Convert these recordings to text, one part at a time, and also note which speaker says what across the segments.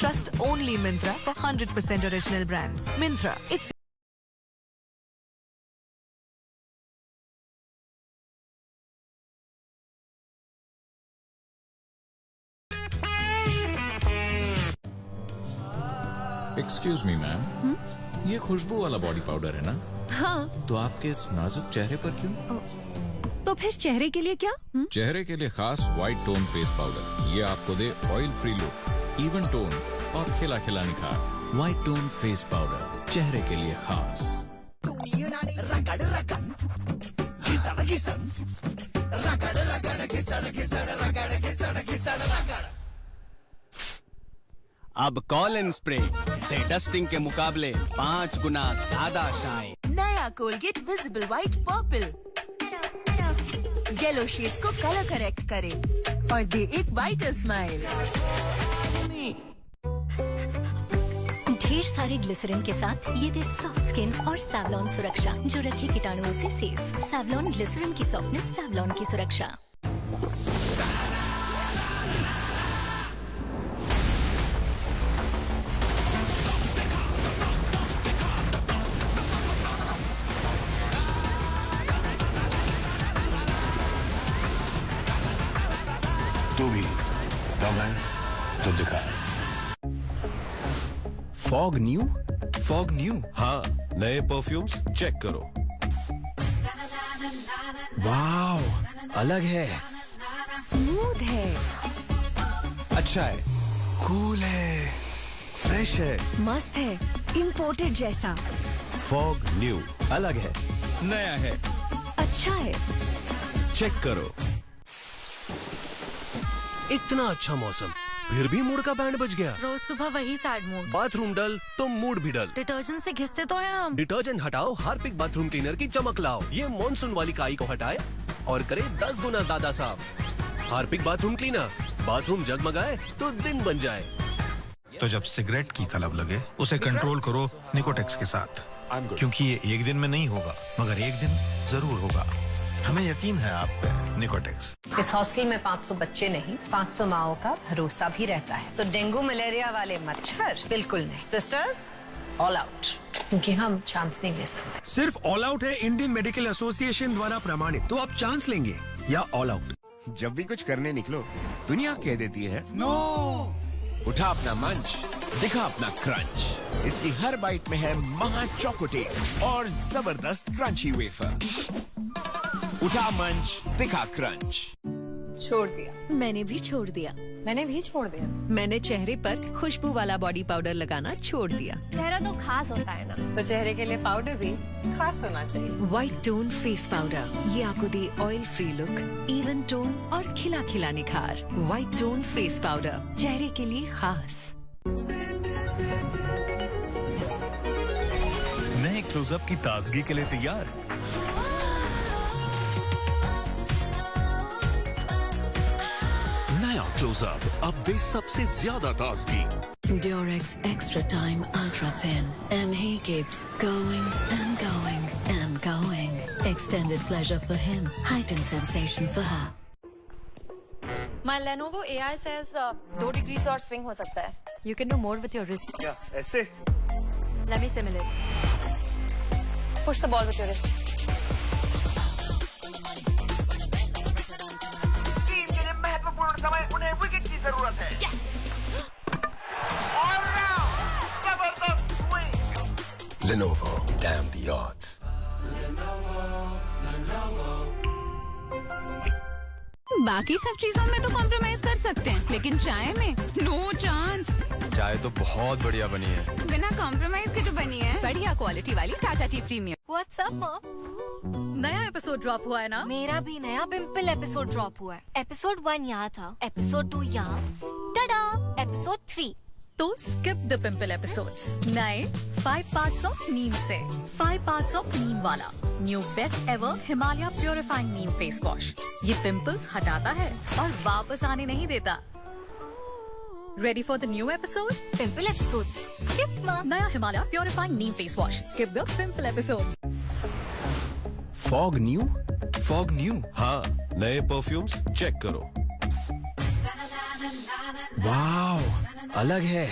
Speaker 1: Trust only Myntra for 100% original brands. Myntra, it's
Speaker 2: excuse me ma'am, ये खुशबू वाला body powder है ना?
Speaker 3: हाँ।
Speaker 2: तो आपके इस नाजुक चेहरे पर क्यों?
Speaker 3: तो फिर चेहरे के लिए क्या?
Speaker 2: चेहरे के लिए खास व्हाइट टोन फेस पाउडर, ये आपको दे oil free look, even tone और खिला खिला निखार। व्हाइट टोन फेस पाउडर, चेहरे के लिए खास।
Speaker 4: अब कॉलिन स्प्रे डस्टिंग के मुकाबले 5 गुना ज्यादा शाइन।
Speaker 5: नया Colgate visible white purple yellow shades को कलर करेक्ट करे और दे एक व्हाइटर स्माइल।
Speaker 6: ढेर सारे ग्लिसरीन के साथ ये दे सॉफ्ट स्किन और सैवलॉन सुरक्षा जो रखे कीटाणुओं से सेफ। सैवलॉन ग्लिसरीन की सॉफ्टनेस, सैवलॉन की सुरक्षा।
Speaker 7: तू भी दम है तो दिखा।
Speaker 4: Fog new?
Speaker 8: Fogg new? हाँ, नए परफ्यूम्स चेक करो।
Speaker 4: वाव, अलग है,
Speaker 3: स्मूथ है,
Speaker 4: अच्छा है, कूल है, फ्रेश है,
Speaker 3: मस्त है, इम्पोर्टेड जैसा।
Speaker 8: फॉग न्यू
Speaker 4: अलग है, नया है,
Speaker 3: अच्छा है।
Speaker 8: चेक करो। इतना अच्छा मौसम, फिर भी मूड का बैंड बज गया।
Speaker 9: रोज सुबह वही सैड मूड।
Speaker 8: बाथरूम डल तो मूड भी डल।
Speaker 9: डिटर्जेंट से घिसते तो हैं हम।
Speaker 8: डिटर्जेंट हटाओ, हार्पिक बाथरूम क्लीनर की चमक लाओ। ये मॉनसून वाली काई को हटाए और करे 10 गुना ज्यादा साफ। हार्पिक बाथरूम क्लीनर, बाथरूम जगमगाए तो दिन बन जाए।
Speaker 7: तो जब सिगरेट की तलब लगे उसे कंट्रोल करो निकोटेक्स के साथ, क्योंकि ये एक दिन में नहीं होगा मगर एक दिन जरूर होगा। हमें यकीन है आप पे। निकोटेक्स।
Speaker 10: इस हॉस्टल में 500 बच्चे नहीं, 500 माओं का भरोसा भी रहता है। तो डेंगू मलेरिया वाले मच्छर बिल्कुल नहीं। सिस्टर्स, ऑल आउट, क्योंकि हम चांस नहीं ले सकते।
Speaker 11: सिर्फ ऑल आउट है इंडियन मेडिकल एसोसिएशन द्वारा प्रमाणित, तो आप चांस लेंगे या ऑल आउट?
Speaker 12: जब भी कुछ करने निकलो दुनिया कह देती है नो। उठा अपना मंच, दिखा अपना क्रंच। इसकी हर बाइट में है महा चॉकोटेक और जबरदस्त क्रंची वेफर। उठा मंच, दिखा क्रंच।
Speaker 5: छोड़ दिया।
Speaker 3: मैंने भी छोड़ दिया।
Speaker 5: मैंने भी छोड़ दिया।
Speaker 3: मैंने चेहरे पर खुशबू वाला बॉडी पाउडर लगाना छोड़ दिया।
Speaker 9: चेहरा तो खास होता है ना,
Speaker 5: तो चेहरे के लिए पाउडर भी खास होना चाहिए।
Speaker 3: व्हाइट टोन फेस पाउडर, ये आपको दे oil free look, even tone और खिला खिला निखार। व्हाइट टोन फेस पाउडर, चेहरे के लिए खास।
Speaker 11: नए क्लोजअप की ताजगी के लिए तैयार।
Speaker 8: नया क्लोजअप, अब दे सबसे ज्यादा ताजगी।
Speaker 6: Durex Extra Time Ultra Thin, and he keeps going and going and going. Extended pleasure for him, heightened sensation for her.
Speaker 9: My Lenovo AI says 2 degrees और swing हो सकता है. You can do more with your wrist.
Speaker 8: क्या ऐसे?
Speaker 9: Let me simulate. Push the ball with your wrist.
Speaker 13: Team के लिए महत्वपूर्ण समय, उन्हें विकेट की जरूरत है।
Speaker 9: Yes!
Speaker 13: All round, जबरदस्त swing।
Speaker 7: Lenovo, damn the odds.
Speaker 3: बाकी सब चीजों में तो कॉम्प्रोमाइज कर सकते हैं, लेकिन चाय में नो चांस।
Speaker 14: चाय तो बहुत बढ़िया बनी है,
Speaker 3: बिना कॉम्प्रोमाइज के जो बनी है, बढ़िया क्वालिटी वाली Tata tea premium.
Speaker 9: What's up, Mom? नया एपिसोड ड्रॉप हुआ है ना? मेरा भी नया पिंपल एपिसोड ड्रॉप हुआ है। एपिसोड 1 यहाँ था, एपिसोड 2 यहाँ, टाडा, एपिसोड 3। तो स्किप द पिंपल एपिसोड्स। नए 5 पार्ट्स ऑफ नीम से 5 पार्ट्स ऑफ नीम वाला new best ever Himalaya purifying neem face wash. ये पिंपल्स हटाता है और वापस आने नहीं देता। Ready for the new episode? Pimple episode skip ना। नया Himalaya purifying neem face wash, skip the pimple episodes.
Speaker 4: Fogg new?
Speaker 8: Fogg new? हाँ, नए परफ्यूम्स चेक करो।
Speaker 4: वाव, अलग है,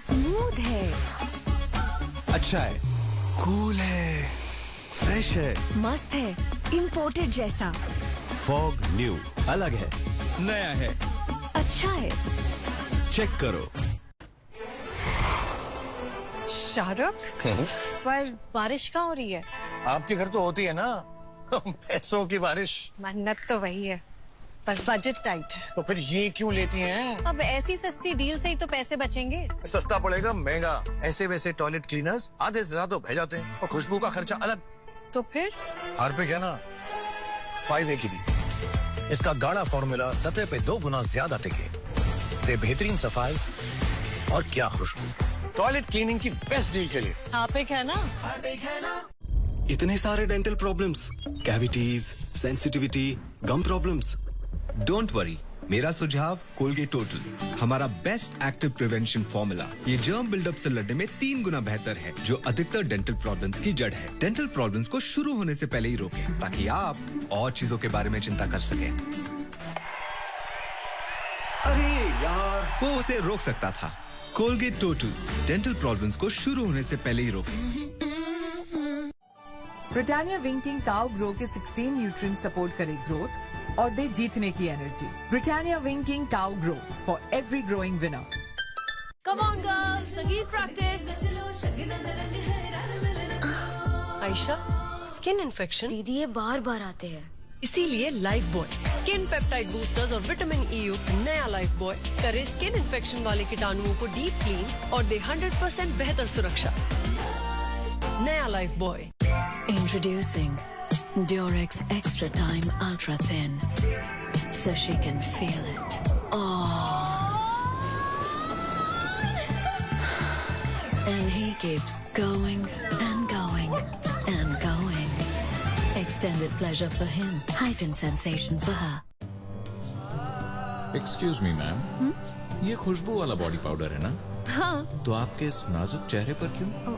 Speaker 5: स्मूथ है,
Speaker 12: अच्छा है, कूल है, फ्रेश है,
Speaker 5: मस्त है, इम्पोर्टेड जैसा।
Speaker 12: फॉग न्यू अलग है, नया है,
Speaker 5: अच्छा है।
Speaker 12: चेक करो।
Speaker 5: शाहरुख, पर बारिश कहाँ हो रही है?
Speaker 7: आपके घर तो होती है ना पैसों की बारिश।
Speaker 5: मन्नत तो वही है, पर बजट टाइट है।
Speaker 7: तो फिर ये क्यों लेती हैं?
Speaker 5: अब ऐसी सस्ती डील से ही तो पैसे बचेंगे।
Speaker 7: सस्ता पड़ेगा महंगा। ऐसे वैसे टॉयलेट क्लीनर्स आधे से ज्यादा बह जाते हैं और खुशबू का खर्चा अलग।
Speaker 5: तो फिर
Speaker 7: हार्पिक है ना, फायदे की भी। इसका गाढ़ा फॉर्मूला सतह पे 2 गुना ज्यादा टिके, दे बेहतरीन सफाई और क्या खुशबू। टॉयलेट क्लीनिंग की बेस्ट डील के लिए
Speaker 5: हार्पिक है ना।
Speaker 8: इतने सारे dental problems, cavities, sensitivity, gum problems.
Speaker 15: Don't worry, मेरा सुझाव कोलगेट टोटल, हमारा बेस्ट एक्टिव प्रिवेंशन फॉर्मूला। ये जर्म बिल्डअप से लड़ने में 3 गुना बेहतर है, जो अधिकतर डेंटल प्रॉब्लम्स की जड़ है। डेंटल प्रॉब्लम्स को शुरू होने से पहले ही रोकें, ताकि आप और चीजों के बारे में चिंता कर सकें। अरे यार, वो उसे रोक सकता था। कोलगेट टोटल, डेंटल प्रॉब्लम्स को शुरू होने से पहले ही रोकें।
Speaker 16: ब्रिटानिया विंकिंग काउ ग्रो के 16 न्यूट्रिएंट सपोर्ट करे ग्रोथ और दे जीतने की energy. Britannia winking cow grow for every growing winner.
Speaker 5: Come on girls, संगीत प्रैक्टिस। Ayesha, skin infection.
Speaker 17: दीदी ये बार बार आते हैं,
Speaker 5: इसीलिए life boy skin peptide boosters और विटामिन ई युक्त नया लाइफ बॉय करे स्किन इन्फेक्शन वाले कीटाणुओं को डीप क्लीन और दे 100% बेहतर सुरक्षा। नया life boy.
Speaker 3: Introducing Durex Extra Time Ultra Thin, so she can feel it. And he keeps going and going and going. Extended pleasure for him, heightened sensation for her.
Speaker 2: Excuse me ma'am, ये खुशबू वाला body powder है ना?
Speaker 3: हाँ।
Speaker 2: तो आपके इस नाजुक चेहरे पर क्यों?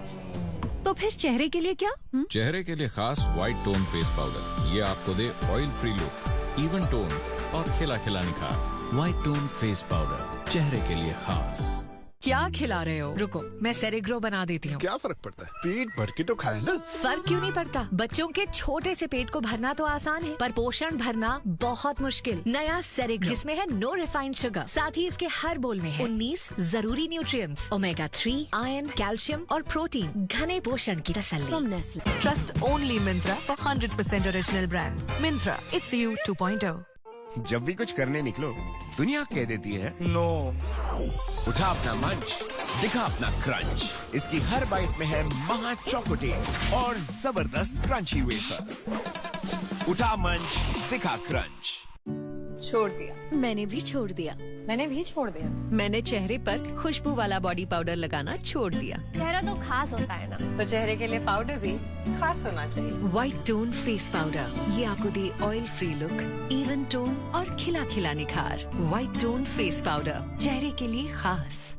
Speaker 3: तो फिर चेहरे के लिए क्या?
Speaker 2: चेहरे के लिए खास व्हाइट टोन फेस पाउडर, ये आपको दे oil free look, even tone और खिला खिला निखार। व्हाइट टोन फेस पाउडर, चेहरे के लिए खास।
Speaker 18: क्या खिला रहे हो? रुको, मैं सेरेग्रो बना देती हूँ।
Speaker 19: क्या फर्क पड़ता है, पेट भर के तो खाए ना।
Speaker 18: फर्क क्यों नहीं पड़ता? बच्चों के छोटे से पेट को भरना तो आसान है, पर पोषण भरना बहुत मुश्किल। नया सेरेग्रो, जिसमें है नो रिफाइंड शुगर, साथ ही इसके हर बोल में है 19 जरूरी न्यूट्रिएंट्स, ओमेगा 3, आयरन, कैल्शियम और प्रोटीन, घने पोषण की तसल्ली।
Speaker 1: Trust only Myntra for 100% original brands. Myntra, it's you 2.0.
Speaker 12: जब भी कुछ करने निकलो, दुनिया कह देती है नो। उठा अपना मंच, दिखा अपना क्रंच। इसकी हर बाइट में है महा चॉकलेट और जबरदस्त क्रंची वेफर। उठा मंच, दिखा क्रंच।
Speaker 5: छोड़ दिया।
Speaker 3: मैंने भी छोड़ दिया।
Speaker 5: मैंने भी छोड़ दिया।
Speaker 3: मैंने चेहरे पर खुशबू वाला बॉडी पाउडर लगाना छोड़ दिया।
Speaker 9: चेहरा तो खास होता है ना,
Speaker 5: तो चेहरे के लिए पाउडर भी खास होना चाहिए।
Speaker 3: व्हाइट टोन फेस पाउडर, ये आपको दे oil free look, even tone और खिला खिला निखार। व्हाइट टोन फेस पाउडर, चेहरे के लिए खास।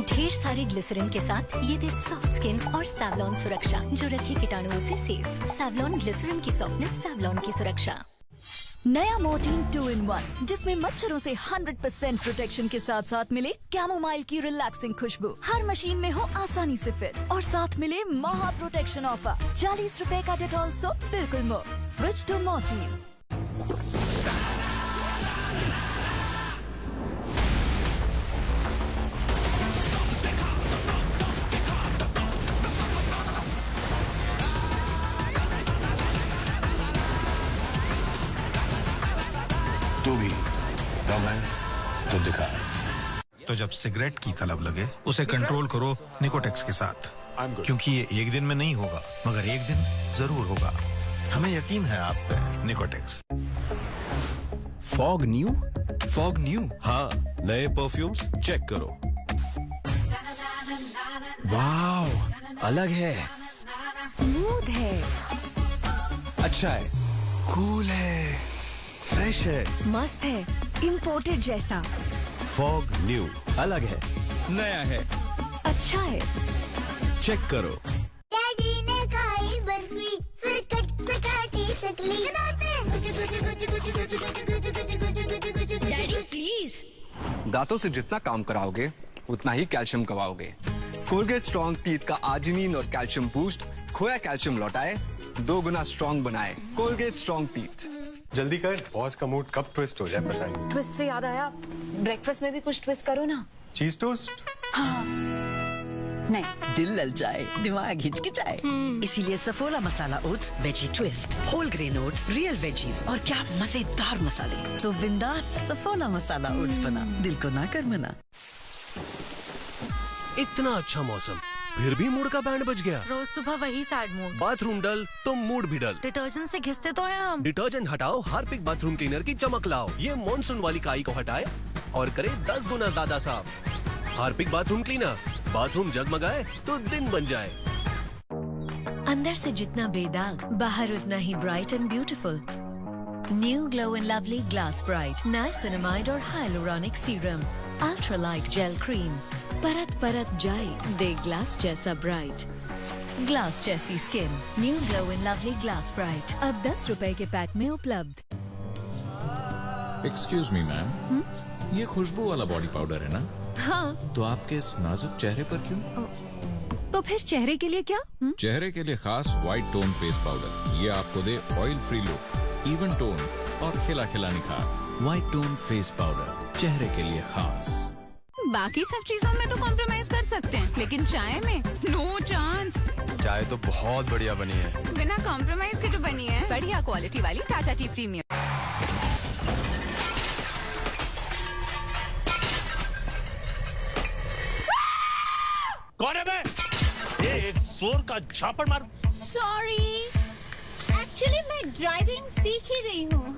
Speaker 6: ढेर सारे ग्लिसरीन के साथ ये दे सॉफ्ट स्किन और सैवलॉन सुरक्षा, जो रखे कीटाणुओं से सेफ। सैवलॉन ग्लिसरीन की सॉफ्टनेस, सैवलॉन की सुरक्षा।
Speaker 17: नया मोर्टीन 2 in 1, जिसमें मच्छरों से 100% प्रोटेक्शन के साथ साथ मिले कैमोमाइल की रिलैक्सिंग खुशबू, हर मशीन में हो आसानी से फिट, और साथ मिले महा प्रोटेक्शन ऑफर। 40 रुपए का डेटॉल सोप बिल्कुल मुफ्त। Switch to Mortein.
Speaker 7: तू भी दम है तो दिखा। तो जब सिगरेट की तलब लगे, उसे कंट्रोल करो निकोटेक्स के साथ, क्योंकि ये एक दिन में नहीं होगा, मगर एक दिन जरूर होगा। हमें यकीन है आप पे। Nicotex.
Speaker 8: Fog new? Fogg new? हाँ, नए परफ्यूम्स चेक करो। वाव, अलग है,
Speaker 5: स्मूथ है,
Speaker 8: अच्छा है, कूल है, फ्रेश है,
Speaker 5: मस्त है, इम्पोर्टेड जैसा।
Speaker 8: फॉग न्यू अलग है, नया है,
Speaker 5: अच्छा है।
Speaker 8: चेक करो।
Speaker 20: डैडी ने खाई बर्फी, फिर कट से काटी चकली।
Speaker 17: Daddy please.
Speaker 15: दांतों से जितना काम कराओगे उतना ही कैल्शियम कमाओगे। कोलगेट स्ट्रॉन्ग टीथ का आर्जिनिन और कैल्शियम बूस्ट खोया कैल्शियम लौटाए, 2 गुना स्ट्रॉन्ग बनाए। Colgate strong teeth.
Speaker 21: जल्दी कर, बॉस का मूड कब ट्विस्ट हो जाए पता नहीं।
Speaker 22: ट्विस्ट से याद आया, ब्रेकफास्ट में भी कुछ ट्विस्ट करो ना।
Speaker 21: चीज टोस्ट?
Speaker 22: हाँ। नहीं,
Speaker 23: दिल ललचाए, दिमाग हिचकिचाए, इसीलिए Saffola masala oats veggie twist, whole grain oats, real veggies और क्या मजेदार मसाले। तो बिंदास सफोला मसाला ओट्स बना, दिल को ना कर मना।
Speaker 8: इतना अच्छा मौसम, फिर भी मूड का बैंड बज गया।
Speaker 9: रोज सुबह वही सैड मूड।
Speaker 8: बाथरूम डल तो मूड भी डल।
Speaker 9: डिटर्जेंट से घिसते तो हैं हम।
Speaker 8: डिटर्जेंट हटाओ, हार्पिक बाथरूम क्लीनर की चमक लाओ। ये मॉनसून वाली काई को हटाए और करे 10 गुना ज्यादा साफ। हार्पिक बाथरूम क्लीनर, बाथरूम जगमगाए तो दिन बन जाए।
Speaker 3: अंदर से जितना बेदाग, बाहर उतना ही bright and beautiful. New Glow and Lovely glass bright niacinamide और hyaluronic serum, ultra light gel cream, परत परत जाए दे ग्लास जैसा ब्राइट, ग्लास जैसी skin. New Glow and Lovely glass bright अब 10 रुपए के पैक में उपलब्ध।
Speaker 2: एक्सक्यूज मी मैम, ये खुशबू वाला बॉडी पाउडर है ना?
Speaker 3: हाँ।
Speaker 2: तो आपके इस नाजुक चेहरे पर क्यों?
Speaker 3: तो फिर चेहरे के लिए क्या?
Speaker 2: चेहरे के लिए खास व्हाइट टोन फेस पाउडर, ये आपको दे oil free look, even tone और खिला खिला निखार। व्हाइट टोन फेस पाउडर, चेहरे के लिए खास।
Speaker 24: बाकी सब चीजों में तो कॉम्प्रोमाइज कर सकते हैं, लेकिन चाय में नो चांस।
Speaker 14: चाय तो बहुत बढ़िया बनी है,
Speaker 24: बिना कॉम्प्रोमाइज के जो बनी है। बढ़िया क्वालिटी वाली टाटा टी प्रीमियम।
Speaker 25: कौन है बे? ये एक जोर का झापड़ मार।
Speaker 20: सॉरी, एक्चुअली मैं ड्राइविंग सीख ही रही हूँ।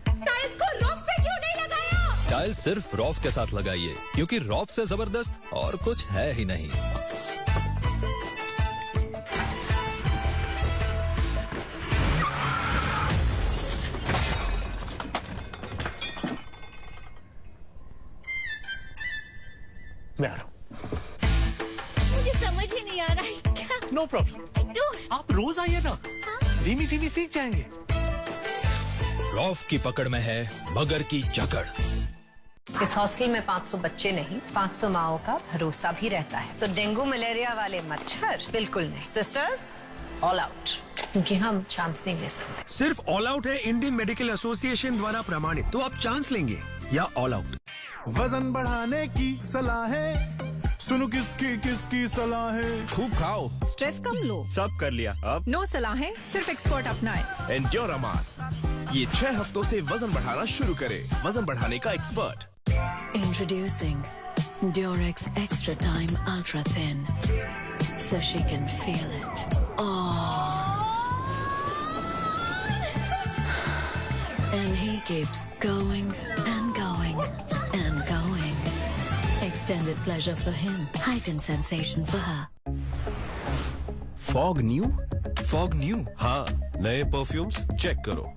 Speaker 26: टाइल्स को रॉफ से क्यों नहीं लगाया?
Speaker 27: टाइल सिर्फ रॉफ के साथ लगाइए, क्योंकि रॉफ से जबरदस्त और कुछ है ही नहीं।
Speaker 25: मैं आ रहा हूँ।
Speaker 20: मुझे समझ ही नहीं आ रहा है क्या।
Speaker 25: नो प्रॉब्लम, आप रोज आइए ना, धीमी धीमी सीख जाएंगे।
Speaker 27: रॉफ की पकड़ में है मगर की जकड़।
Speaker 10: इस हॉस्टल में 500 बच्चे नहीं, 500 माओं का भरोसा भी रहता है। तो डेंगू मलेरिया वाले मच्छर बिल्कुल नहीं। सिस्टर्स, ऑल आउट, क्योंकि हम चांस नहीं ले सकते।
Speaker 11: सिर्फ ऑल आउट है इंडियन मेडिकल एसोसिएशन द्वारा प्रमाणित, तो आप चांस लेंगे या ऑल आउट।
Speaker 28: वजन बढ़ाने की सलाह है, सुनो किसकी किसकी सलाह है।
Speaker 12: खूब खाओ,
Speaker 26: स्ट्रेस कम लो।
Speaker 12: सब कर लिया, अब
Speaker 26: नो सलाह है, सिर्फ एक्सपर्ट अपनाए।
Speaker 12: एंड्योरामास, ये 6 हफ्तों से वजन बढ़ाना शुरू करे। वजन बढ़ाने का expert.
Speaker 3: Introducing Durex Extra Time Ultra Thin, so she can feel it. And he keeps going and going and going. Extended pleasure for him, heightened sensation for her.
Speaker 12: Fog new? Fogg new, हाँ, नए perfumes check करो।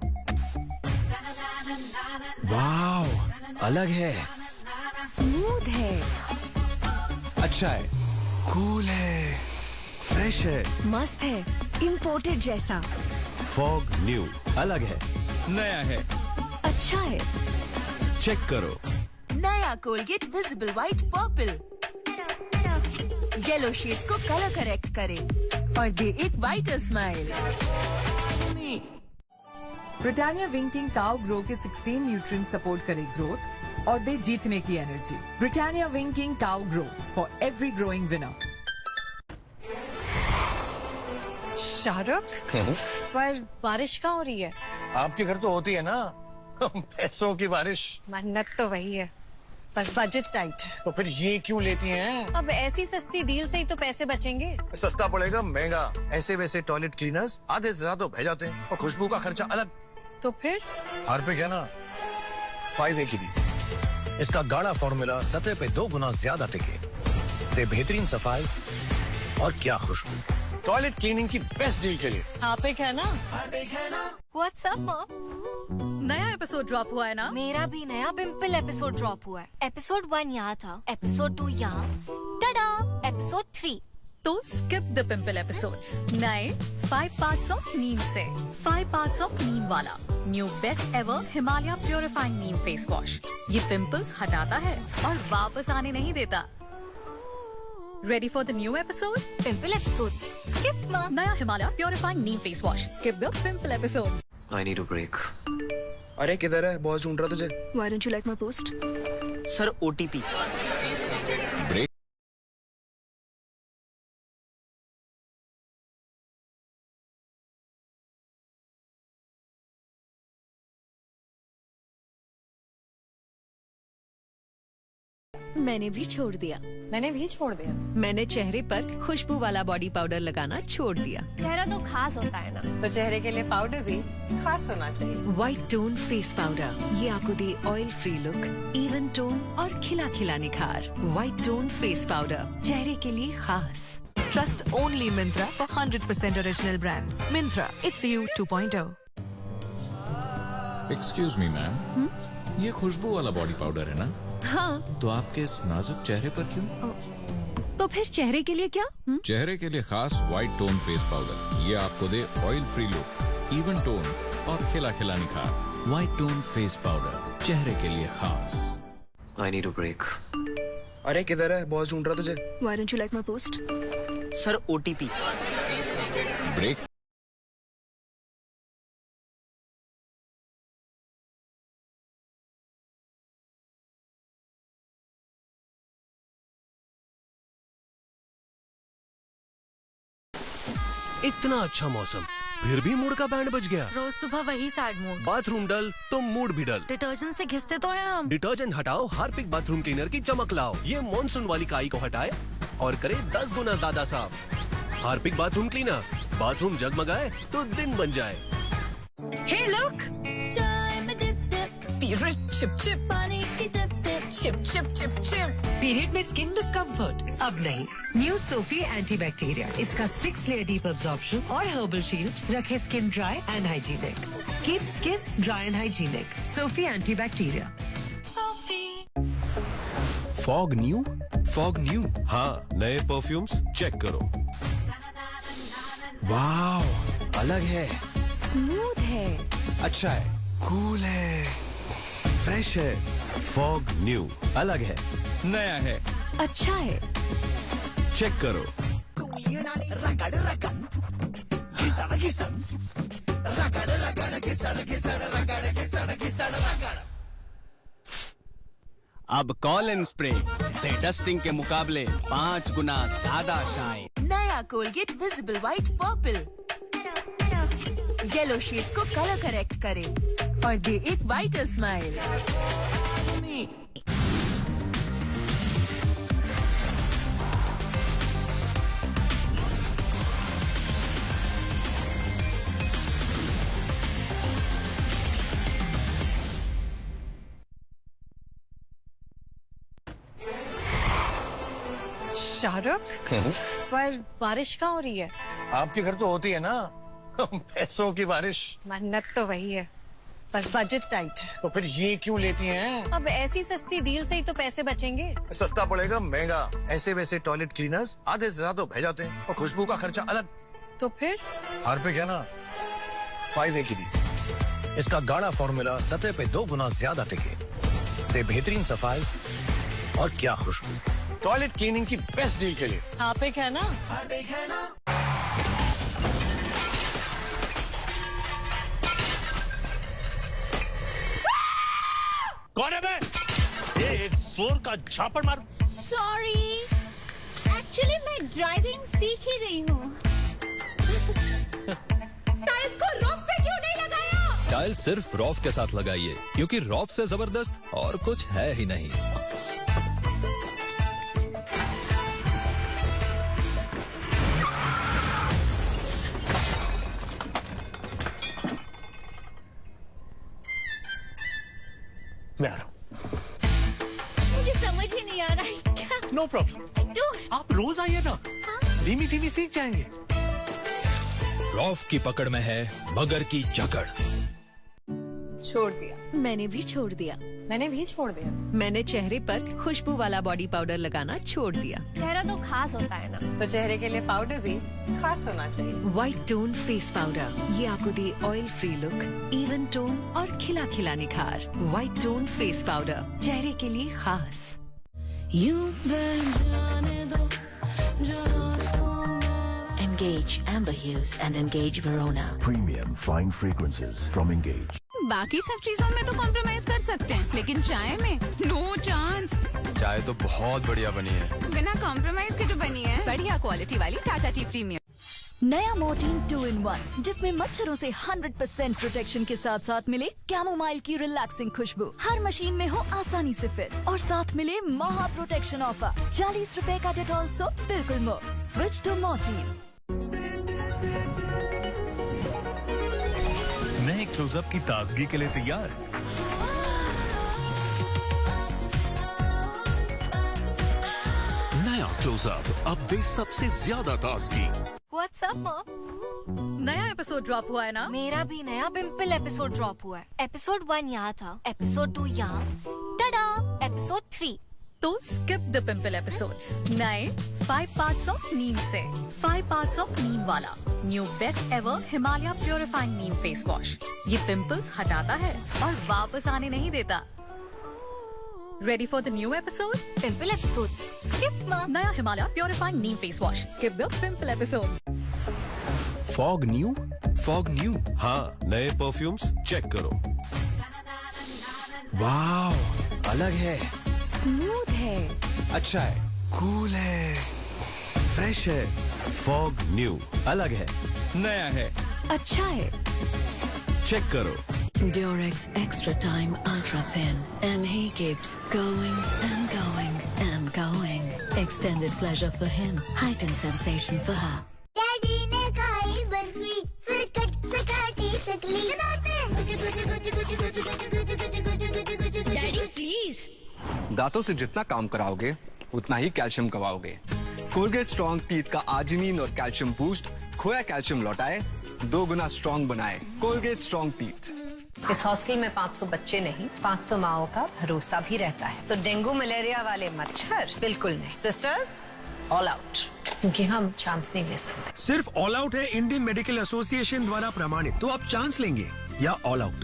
Speaker 12: वाव, अलग है,
Speaker 26: smooth है,
Speaker 12: अच्छा है, cool है, fresh है,
Speaker 26: मस्त है, इम्पोर्टेड जैसा।
Speaker 12: फॉग न्यू, अलग है, नया है,
Speaker 26: अच्छा है,
Speaker 12: चेक करो।
Speaker 29: नया Colgate visible white purple yellow shades को कलर करेक्ट करे और दे एक whiter smile.
Speaker 16: Britannia winking cow grow के 16 न्यूट्रिएंट सपोर्ट करे ग्रोथ और दे जीतने की energy. Britannia winking cow grow for every growing winner.
Speaker 5: Shahrukh, पर बारिश कहाँ हो रही है?
Speaker 30: आपके घर तो होती है ना, पैसों की बारिश।
Speaker 5: मन्नत तो वही है, बस बजट टाइट है।
Speaker 30: तो फिर ये क्यों लेती हैं?
Speaker 5: अब ऐसी सस्ती डील से ही तो पैसे बचेंगे।
Speaker 30: सस्ता पड़ेगा महंगा। ऐसे वैसे टॉयलेट क्लीनर्स आधे से ज्यादा तो बह जाते हैं और खुशबू का खर्चा अलग।
Speaker 5: तो फिर
Speaker 30: हार्पिक है ना, फायदे की दी। इसका गाढ़ा फॉर्मूला सतह पे 2 गुना ज्यादा टिके, दे बेहतरीन सफाई और क्या खुशबू। टॉयलेट क्लीनिंग की बेस्ट डील के लिए
Speaker 5: हार्पिक है ना।
Speaker 9: What's up, Mom? नया एपिसोड ड्रॉप हुआ है ना?
Speaker 6: मेरा भी नया पिंपल एपिसोड ड्रॉप हुआ है। एपिसोड 1 यहाँ था, एपिसोड 2 यहाँ, टाडा, एपिसोड 3
Speaker 9: तो स्किप द पिंपल एपिसोड्स। नए 5 पार्ट्स ऑफ नीम से 5 पार्ट्स ऑफ नीम वाला new best ever Himalaya purifying neem face wash. ये पिंपल्स हटाता है और वापस आने नहीं देता। Ready for the new episode? Pimple episodes. Skip नया Himalaya purifying neem face wash. Skip the pimple episodes.
Speaker 8: I need a break.
Speaker 1: अरे किधर है? बॉस ढूंढ रहा तुझे।
Speaker 26: Why don't you like my post?
Speaker 23: Sir OTP।
Speaker 2: Break.
Speaker 3: मैंने भी छोड़ दिया।
Speaker 4: मैंने भी छोड़ दिया।
Speaker 3: मैंने चेहरे पर खुशबू वाला बॉडी पाउडर लगाना छोड़ दिया।
Speaker 4: चेहरा तो खास होता है ना, तो चेहरे के लिए पाउडर भी खास होना चाहिए।
Speaker 3: व्हाइट टोन फेस पाउडर, ये आपको दे oil free look, even tone और खिला खिला निखार। व्हाइट टोन फेस पाउडर, चेहरे के लिए खास।
Speaker 7: Trust only Myntra for 100% original brands. Myntra, it's you 2.0.
Speaker 2: Excuse me ma'am, ये खुशबू वाला बॉडी पाउडर है ना?
Speaker 3: हाँ।
Speaker 2: तो आपके इस नाजुक चेहरे पर क्यों?
Speaker 3: तो फिर चेहरे के लिए क्या?
Speaker 2: चेहरे के लिए खास व्हाइट टोन फेस पाउडर, ये आपको दे oil free look, even tone और खिला खिला निखार। व्हाइट टोन फेस पाउडर, चेहरे के लिए खास।
Speaker 8: I need a break.
Speaker 1: अरे किधर है? बॉस ढूंढ रहा तुझे।
Speaker 26: Why don't you like my post?
Speaker 23: Sir OTP।
Speaker 2: Break.
Speaker 8: इतना अच्छा मौसम, फिर भी मूड का बैंड बज गया।
Speaker 4: रोज सुबह वही सैड मूड।
Speaker 8: बाथरूम डल तो मूड भी डल।
Speaker 4: डिटर्जेंट से घिसते तो हैं हम।
Speaker 8: डिटर्जेंट हटाओ, हार्पिक बाथरूम क्लीनर की चमक लाओ। ये मॉनसून वाली काई को हटाए और करे 10 गुना ज्यादा साफ। हार्पिक बाथरूम क्लीनर, बाथरूम जगमगाए तो दिन बन जाए।
Speaker 4: Hey look! Period chip chip पानी की tip tip chip chip chip chip।
Speaker 13: Period में स्किन डिस्कम्फर्ट अब नहीं। न्यू सोफी एंटीबैक्टीरिया, इसका 6 लेयर डीप अब्जॉर्प्शन और हर्बल शील्ड रखे skin dry and hygienic. Keep skin dry and hygienic. Sophie antibacteria.
Speaker 30: Fog new? Fogg new? हाँ, नए perfumes check करो। वाह, अलग है,
Speaker 26: स्मूथ है,
Speaker 30: अच्छा है, कूल है, फ्रेश है। फॉग न्यू, अलग है, नया है,
Speaker 26: अच्छा है,
Speaker 30: चेक करो।
Speaker 15: अब कॉलिन स्प्रे दे डस्टिंग के मुकाबले 5 गुना ज्यादा शाइन।
Speaker 29: नया Colgate visible white purple yellow shades को कलर करेक्ट करे और दे एक व्हाइटर स्माइल।
Speaker 4: शाहरुख, पर बारिश कहाँ हो रही है?
Speaker 30: आपके घर तो होती है ना, पैसों की बारिश।
Speaker 4: मन्नत तो वही है, बस बजट टाइट है।
Speaker 30: तो फिर ये क्यों लेती हैं?
Speaker 4: अब ऐसी सस्ती डील से ही तो पैसे बचेंगे।
Speaker 30: सस्ता पड़ेगा महंगा। ऐसे वैसे टॉयलेट क्लीनर्स आधे से ज्यादा भेज जाते हैं और खुशबू का खर्चा अलग।
Speaker 4: तो फिर
Speaker 30: हार्पिक है ना, फायदे के लिए। इसका गाढ़ा फॉर्मूला सतह पे 2 गुना ज्यादा टिके, दे बेहतरीन सफाई और क्या खुशबू। टॉयलेट क्लीनिंग की बेस्ट डील के लिए
Speaker 4: हार्पिक है ना।
Speaker 30: हार्पिक है ना।
Speaker 25: कौन है बे? ये एक जोर का झापड़ मार।
Speaker 20: सॉरी, एक्चुअली मैं ड्राइविंग सीख ही रही हूँ।
Speaker 13: टाइल्स को रॉफ से क्यों नहीं लगाया?
Speaker 27: टाइल सिर्फ रॉफ के साथ लगाइए, क्योंकि रॉफ से जबरदस्त और कुछ है ही नहीं।
Speaker 25: मैं आ रहा हूँ।
Speaker 20: मुझे समझ ही नहीं आ रहा है क्या।
Speaker 25: नो प्रॉब्लम, आप रोज आइए ना, धीमी धीमी सीख जाएंगे।
Speaker 27: रॉफ की पकड़ में है मगर की जकड़।
Speaker 4: छोड़ दिया।
Speaker 26: मैंने भी छोड़ दिया।
Speaker 4: मैंने भी छोड़ दिया।
Speaker 26: मैंने चेहरे पर खुशबू वाला बॉडी पाउडर लगाना छोड़ दिया।
Speaker 9: चेहरा तो खास होता है ना,
Speaker 4: तो चेहरे के लिए पाउडर भी खास होना चाहिए।
Speaker 3: व्हाइट टोन फेस पाउडर, ये आपको दे oil free look, even tone और खिला खिला निखार। व्हाइट टोन फेस पाउडर, चेहरे के लिए खास।
Speaker 10: Engage Amber Hughes and Engage Verona.
Speaker 11: Premium fine fragrances from Engage.
Speaker 14: बाकी सब चीजों में तो कॉम्प्रोमाइज कर सकते हैं, लेकिन चाय में नो चांस।
Speaker 17: चाय तो बहुत बढ़िया बनी है,
Speaker 14: बिना कॉम्प्रोमाइज के जो बनी है। बढ़िया क्वालिटी वाली टाटा टी प्रीमियम।
Speaker 26: नया मोर्टीन 2-in-1, जिसमें मच्छरों से 100% प्रोटेक्शन के साथ साथ मिले कैमोमाइल की रिलैक्सिंग खुशबू। हर मशीन में हो आसानी से फिट और साथ मिले महा प्रोटेक्शन ऑफर। 40 रुपए का डेटॉल सोप बिल्कुल मुफ्त। Switch to Mortein.
Speaker 18: नए क्लोजअप की ताजगी के लिए तैयार।
Speaker 8: नया क्लोजअप अब दे सबसे ज्यादा ताजगी।
Speaker 9: What's up, Mom? नया एपिसोड ड्रॉप हुआ है ना?
Speaker 6: मेरा भी नया पिंपल एपिसोड ड्रॉप हुआ है। एपिसोड 1 यहाँ था, एपिसोड 2 यहाँ, टडा, एपिसोड 3।
Speaker 9: तो स्किप द पिंपल एपिसोड्स। नए 5 पार्ट्स ऑफ नीम से 5 पार्ट्स ऑफ नीम वाला new best ever Himalaya purifying neem face wash. ये पिंपल्स हटाता है और वापस आने नहीं देता। Ready for the new episode?
Speaker 6: Pimple episodes. Skip ma.
Speaker 9: नया Himalaya purifying neem face wash. Skip the pimple episodes.
Speaker 8: Fog new? Fogg new? हाँ, नए परफ्यूम्स चेक करो। वाह, अलग है,
Speaker 26: स्मूथ है,
Speaker 8: अच्छा है, कूल है, फ्रेश है। फॉग न्यू अलग है, नया है,
Speaker 26: अच्छा है।
Speaker 8: चेक करो।
Speaker 3: Durex Extra Time Ultra Thin, and he keeps going and going and going. Extended pleasure for him, heightened sensation for her.
Speaker 20: Daddy ने खाई बर्फी, फिर कट से काटी चकली। Daddy please.
Speaker 19: दांतों से जितना काम कराओगे उतना ही कैल्शियम कमाओगे। कोलगेट स्ट्रॉन्ग टीथ का आर्जिनिन और कैल्शियम बूस्ट खोया कैल्शियम लौटाए, 2 गुना स्ट्रॉन्ग बनाए। Colgate strong teeth.
Speaker 4: इस हॉस्टल में 500 बच्चे नहीं, 500 माओ का भरोसा भी रहता है। तो डेंगू मलेरिया वाले मच्छर बिल्कुल नहीं। सिस्टर्स, ऑल आउट, क्योंकि हम चांस नहीं ले सकते।
Speaker 30: सिर्फ ऑल आउट है इंडियन मेडिकल एसोसिएशन द्वारा प्रमाणित, तो आप चांस लेंगे या all out.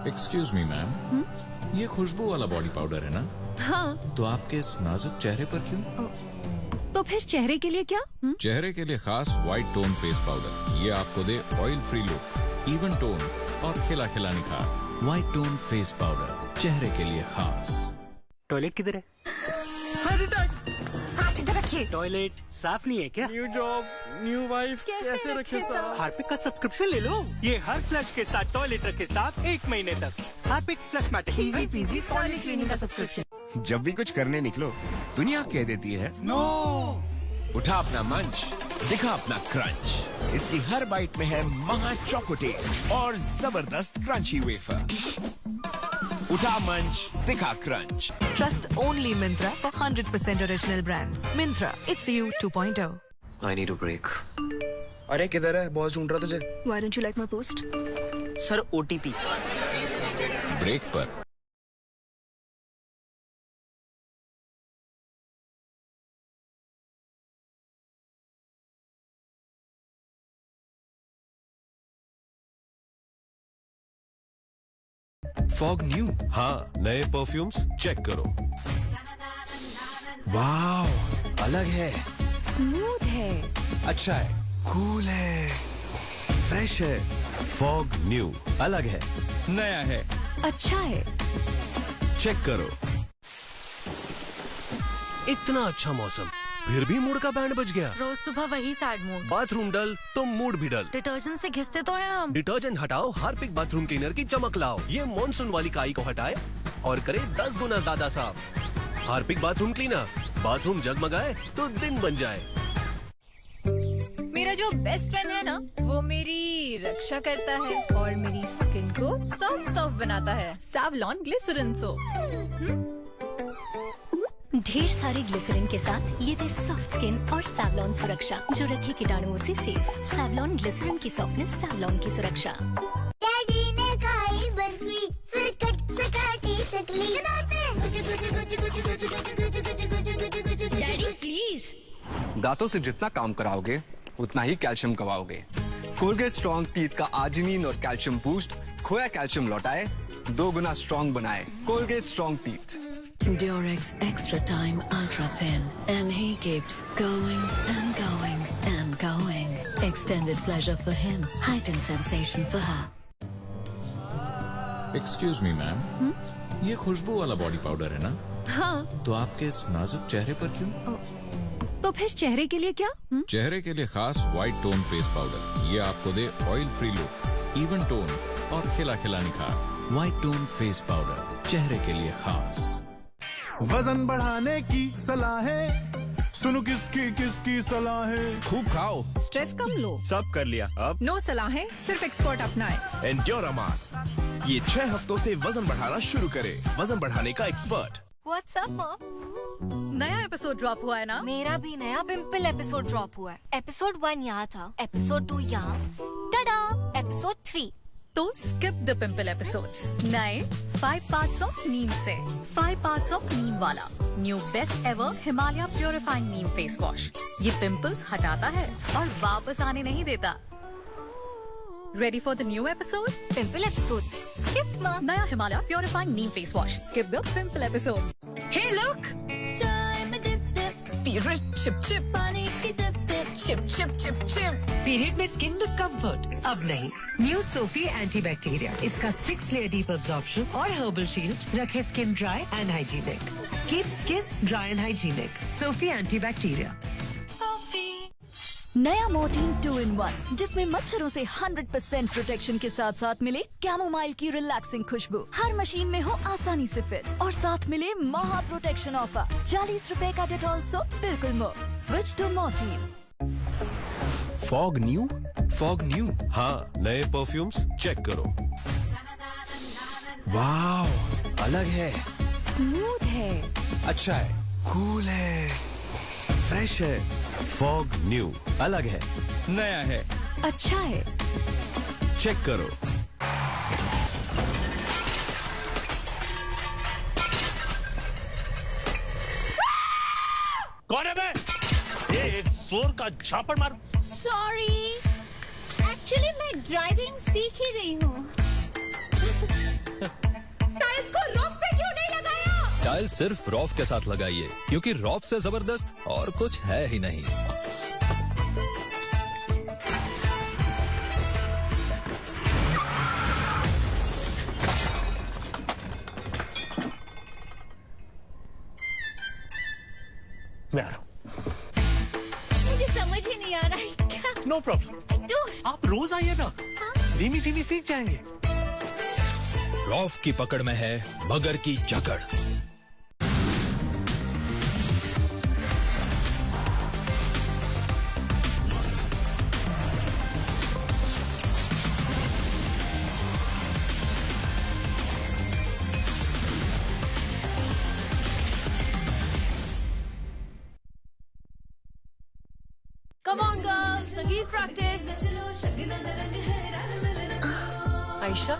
Speaker 2: Excuse me ma'am, ये खुशबू वाला बॉडी पाउडर है ना?
Speaker 26: हाँ।
Speaker 2: तो आपके इस नाजुक चेहरे पर क्यों?
Speaker 26: तो फिर चेहरे के लिए क्या?
Speaker 2: चेहरे के लिए खास व्हाइट टोन फेस पाउडर, ये आपको दे oil free look, even tone और खिला खिला निखार। व्हाइट टोन फेस पाउडर, चेहरे के लिए खास।
Speaker 15: टॉयलेट किधर है?
Speaker 9: हाथ इधर रखिए।
Speaker 15: टॉयलेट साफ नहीं है क्या?
Speaker 30: न्यू जॉब, न्यू वाइफ, कैसे रखे साफ?
Speaker 15: हार्पिक का सब्सक्रिप्शन ले लो, ये हर फ्लश के साथ टॉयलेट रखे साफ 1 महीने तक। Harpic flushmatic
Speaker 9: easy peasy toilet cleaning का सब्सक्रिप्शन।
Speaker 12: जब भी कुछ करने निकलो, दुनिया कह देती है नो। उठा अपना मंच, दिखा अपना क्रंच। इसकी हर बाइट में है महा चॉकोटेक और जबरदस्त क्रंची वेफर। उठा मंच, दिखा crunch.
Speaker 7: Trust only Myntra for 100% original brands. Myntra, it's you 2.0.
Speaker 21: I need a break.
Speaker 1: अरे किधर है? बॉस ढूंढ रहा तुझे।
Speaker 26: Why don't you like my post?
Speaker 15: Sir OTP।
Speaker 2: Break पर
Speaker 8: फॉग न्यू? हाँ, नए परफ्यूम्स चेक करो। वाह, अलग है,
Speaker 26: स्मूथ है,
Speaker 8: अच्छा है, कूल है, फ्रेश है। फॉग न्यू अलग है, नया है,
Speaker 26: अच्छा है।
Speaker 8: चेक करो। इतना अच्छा मौसम, फिर भी मूड का बैंड बज गया।
Speaker 9: रोज सुबह वही सैड मूड।
Speaker 8: बाथरूम डल तो मूड भी डल।
Speaker 9: डिटर्जेंट से घिसते तो हैं हम।
Speaker 8: डिटर्जेंट हटाओ, हार्पिक बाथरूम क्लीनर की चमक लाओ। ये मॉनसून वाली काई को हटाए और करे 10 गुना ज्यादा साफ। हार्पिक बाथरूम क्लीनर, बाथरूम जगमगाए तो दिन बन जाए।
Speaker 9: मेरा जो बेस्ट फ्रेंड है ना, वो मेरी रक्षा करता है और मेरी स्किन को सॉफ्ट बनाता है। Savlon glycerin soap.
Speaker 6: ढेर सारे ग्लिसरीन के साथ ये दे सॉफ्ट स्किन और सैवलॉन सुरक्षा, जो रखे कीटाणुओं से सेफ। सैवलॉन ग्लिसरीन की सॉफ्टनेस, सैवलॉन की सुरक्षा।
Speaker 20: डैडी ने डैडी प्लीज।
Speaker 19: दांतों से जितना काम कराओगे उतना ही कैल्शियम कमाओगे। कोलगेट स्ट्रॉन्ग टीथ का आर्जिनिन और कैल्शियम बूस्ट खोया कैल्शियम लौटाए, 2 गुना स्ट्रॉन्ग बनाए। Colgate strong teeth.
Speaker 10: Durex Extra Time Ultra Thin, and he keeps going and going and going.
Speaker 3: Extended pleasure for him, heightened sensation for her.
Speaker 2: Excuse me ma'am, ये खुशबू वाला body powder है ना?
Speaker 3: हाँ।
Speaker 2: तो आपके इस नाजुक चेहरे पर क्यों?
Speaker 3: तो फिर चेहरे के लिए क्या?
Speaker 2: चेहरे के लिए खास व्हाइट टोन फेस पाउडर। ये आपको दे oil free look, even tone और खिला खिला निखार। व्हाइट टोन फेस पाउडर, चेहरे के लिए खास।
Speaker 18: वजन बढ़ाने की सलाह है, सुनो किसकी किसकी सलाह है।
Speaker 12: खूब खाओ,
Speaker 7: स्ट्रेस कम लो।
Speaker 12: सब कर लिया, अब
Speaker 7: नो सलाह है, सिर्फ एक्सपर्ट अपनाए।
Speaker 12: एंड्योरामास, ये 6 हफ्तों से वजन बढ़ाना शुरू करे। वजन बढ़ाने का एक्सपर्ट।
Speaker 9: What's up, Mom?
Speaker 7: नया एपिसोड ड्रॉप हुआ है ना?
Speaker 9: मेरा भी नया पिंपल एपिसोड ड्रॉप हुआ है। एपिसोड 1 यहाँ था, एपिसोड 2 यहाँ, टडा, एपिसोड 3।
Speaker 7: तो स्किप द पिंपल एपिसोड्स। नए 5 पार्ट्स ऑफ नीम से 5 पार्ट्स ऑफ नीम वाला new best ever Himalaya purifying neem face wash. ये पिंपल्स हटाता है और वापस आने नहीं देता। Ready for the new episode?
Speaker 9: Pimple episode skip ना।
Speaker 7: नया Himalaya purifying neem face wash. Skip the pimple episodes.
Speaker 3: Hey look! Time dip dip. Period chip chip. पानी की dip dip. Chip chip chip chip. Period में skin discomfort? अब नहीं. New Sophie Antibacteria. इसका 6 layer deep absorption और herbal shield रखे skin dry and hygienic. Keep skin dry and hygienic. Sophie Antibacteria.
Speaker 26: नया Mortein 2-in-1 जिसमें मच्छरों से 100% प्रोटेक्शन के साथ साथ मिले कैमोमाइल की रिलैक्सिंग खुशबू। हर मशीन में हो आसानी से फिट और साथ मिले महा प्रोटेक्शन ऑफर। 40 रुपए का डेटॉल सोप बिल्कुल मुफ्त। Switch to Mortein.
Speaker 8: Fogg new? Fogg new, हाँ, नए परफ्यूम्स चेक करो। वाह, अलग है,
Speaker 3: स्मूथ है,
Speaker 8: अच्छा है, कूल है, फ्रेश है। फॉग न्यू, अलग है, नया है,
Speaker 3: अच्छा है।
Speaker 8: चेक करो।
Speaker 5: कौन है बे? ये एक जोर का झापड़ मार।
Speaker 20: सॉरी, एक्चुअली मैं ड्राइविंग सीख ही रही हूँ।
Speaker 7: टाइल्स को रॉफ से क्यों नहीं लगाया?
Speaker 27: टाइल सिर्फ रॉफ के साथ लगाइए, क्योंकि रॉफ से जबरदस्त और कुछ है ही नहीं।
Speaker 5: मैं आ रहा हूँ।
Speaker 20: मुझे समझ ही नहीं आ रहा है क्या।
Speaker 5: नो प्रॉब्लम, आप रोज आइए ना। धीमी धीमी सीख जाएंगे।
Speaker 27: रॉफ की पकड़ में है मगर की जकड़।
Speaker 3: Come on girls, संगीत प्रैक्टिस।
Speaker 13: Ayesha,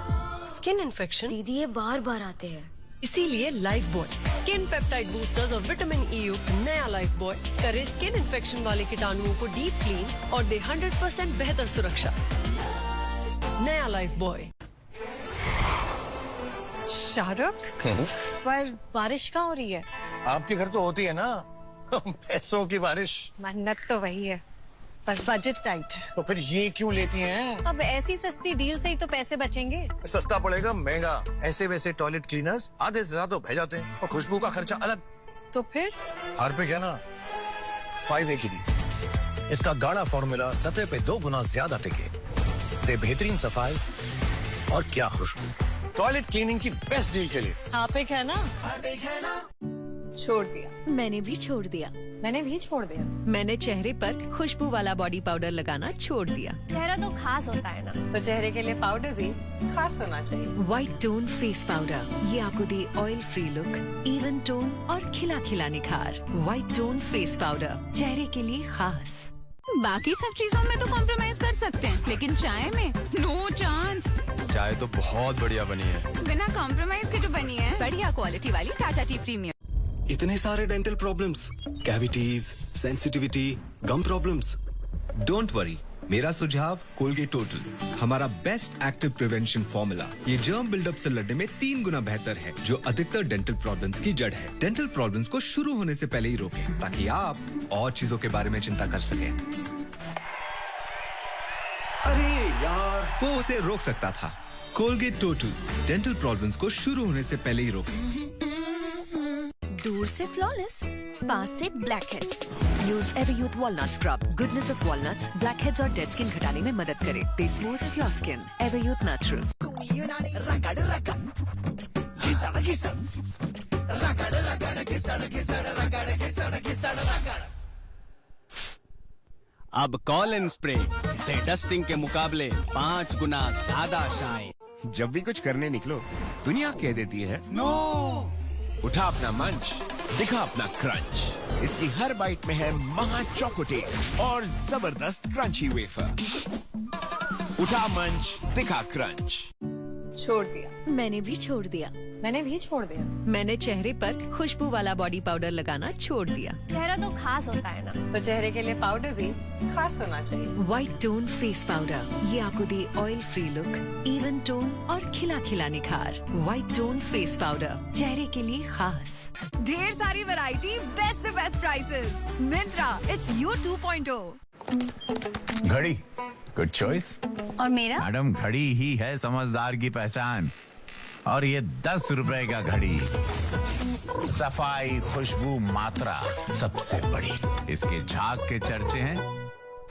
Speaker 13: skin infection?
Speaker 3: दीदी ये बार बार आते हैं।
Speaker 13: इसीलिए life boy skin peptide boosters और विटामिन ई युक्त नया लाइफ बॉय करे स्किन इन्फेक्शन वाले कीटाणुओं को डीप क्लीन और दे 100% बेहतर सुरक्षा। नया लाइफ बॉय। शाहरुख, पर बारिश कहाँ हो रही है?
Speaker 30: आपके घर तो होती है ना पैसों की बारिश।
Speaker 13: मन्नत तो वही है, पर बजट टाइट है।
Speaker 30: तो फिर ये क्यों लेती हैं?
Speaker 13: अब ऐसी सस्ती डील से ही तो पैसे बचेंगे।
Speaker 30: सस्ता पड़ेगा महंगा। ऐसे वैसे टॉयलेट क्लीनर्स आधे से ज्यादा भेज जाते हैं और खुशबू का खर्चा अलग।
Speaker 13: तो फिर
Speaker 30: हार्पिक है ना, फायदे के लिए। इसका गाढ़ा फॉर्मूला सतह पे 2 गुना ज्यादा टिके, दे बेहतरीन सफाई और क्या खुशबू। टॉयलेट क्लीनिंग की बेस्ट डील के लिए
Speaker 13: हार्पिक है ना।
Speaker 7: छोड़ दिया।
Speaker 3: मैंने भी छोड़ दिया।
Speaker 13: मैंने भी छोड़ दिया।
Speaker 7: मैंने चेहरे पर खुशबू वाला बॉडी पाउडर लगाना छोड़ दिया।
Speaker 9: चेहरा तो खास होता है ना,
Speaker 13: तो चेहरे के लिए पाउडर भी खास होना चाहिए।
Speaker 3: व्हाइट टोन फेस पाउडर, ये आपको दे oil free look, even tone और खिला खिला निखार। व्हाइट टोन फेस पाउडर, चेहरे के लिए खास।
Speaker 14: बाकी सब चीजों में तो कॉम्प्रोमाइज कर सकते हैं, लेकिन चाय में नो चांस।
Speaker 11: चाय तो बहुत बढ़िया बनी है,
Speaker 14: बिना कॉम्प्रोमाइज के जो बनी है, बढ़िया क्वालिटी वाली टाटा टी प्रीमियम।
Speaker 16: इतने सारे dental problems, cavities, sensitivity, gum problems.
Speaker 17: Don't worry, मेरा सुझाव कोलगेट टोटल, हमारा बेस्ट एक्टिव प्रिवेंशन फॉर्मूला। ये जर्म बिल्डअप से लड़ने में 3 गुना बेहतर है, जो अधिकतर डेंटल प्रॉब्लम्स की जड़ है। डेंटल प्रॉब्लम्स को शुरू होने से पहले ही रोकें, ताकि आप और चीजों के बारे में चिंता कर सकें।
Speaker 16: अरे यार,
Speaker 17: वो उसे रोक सकता था। कोलगेट टोटल, डेंटल प्रॉब्लम्स को शुरू होने से पहले ही रोकें।
Speaker 3: दूर से फ्लॉलेस, पास से blackheads. Use Everyuth walnut scrub. Goodness of walnuts blackheads और डेड स्किन घटाने में मदद करे। दे smooth your skin. Everyuth naturals.
Speaker 15: अब कॉलिन स्प्रे डे डस्टिंग के मुकाबले 5 गुना ज्यादा शाइन।
Speaker 12: जब भी कुछ करने निकलो, दुनिया कह देती है नो। उठा अपना मंच, दिखा अपना क्रंच। इसकी हर बाइट में है महा चॉकोटेट और जबरदस्त क्रंची वेफर। उठा मंच, दिखा क्रंच।
Speaker 3: छोड़ दिया। मैंने भी छोड़ दिया। मैंने भी छोड़ दिया। मैंने चेहरे पर खुशबू वाला बॉडी पाउडर लगाना छोड़ दिया।
Speaker 9: चेहरा तो खास होता है ना,
Speaker 3: तो चेहरे के लिए पाउडर भी खास होना चाहिए। व्हाइट टोन फेस पाउडर, ये आपको दे oil free look, even tone और खिला खिला निखार। व्हाइट टोन फेस पाउडर, चेहरे के लिए खास।
Speaker 14: ढेर सारी वैरायटी, बेस्ट से best prices. Myntra, it's your 2.0।
Speaker 21: घड़ी, गुड चॉइस।
Speaker 14: और मेरा?
Speaker 21: मैडम, घड़ी ही है समझदार की पहचान। और ये 10 रुपए का घड़ी, सफाई, खुशबू, मात्रा सबसे बड़ी। इसके झाग के चर्चे हैं,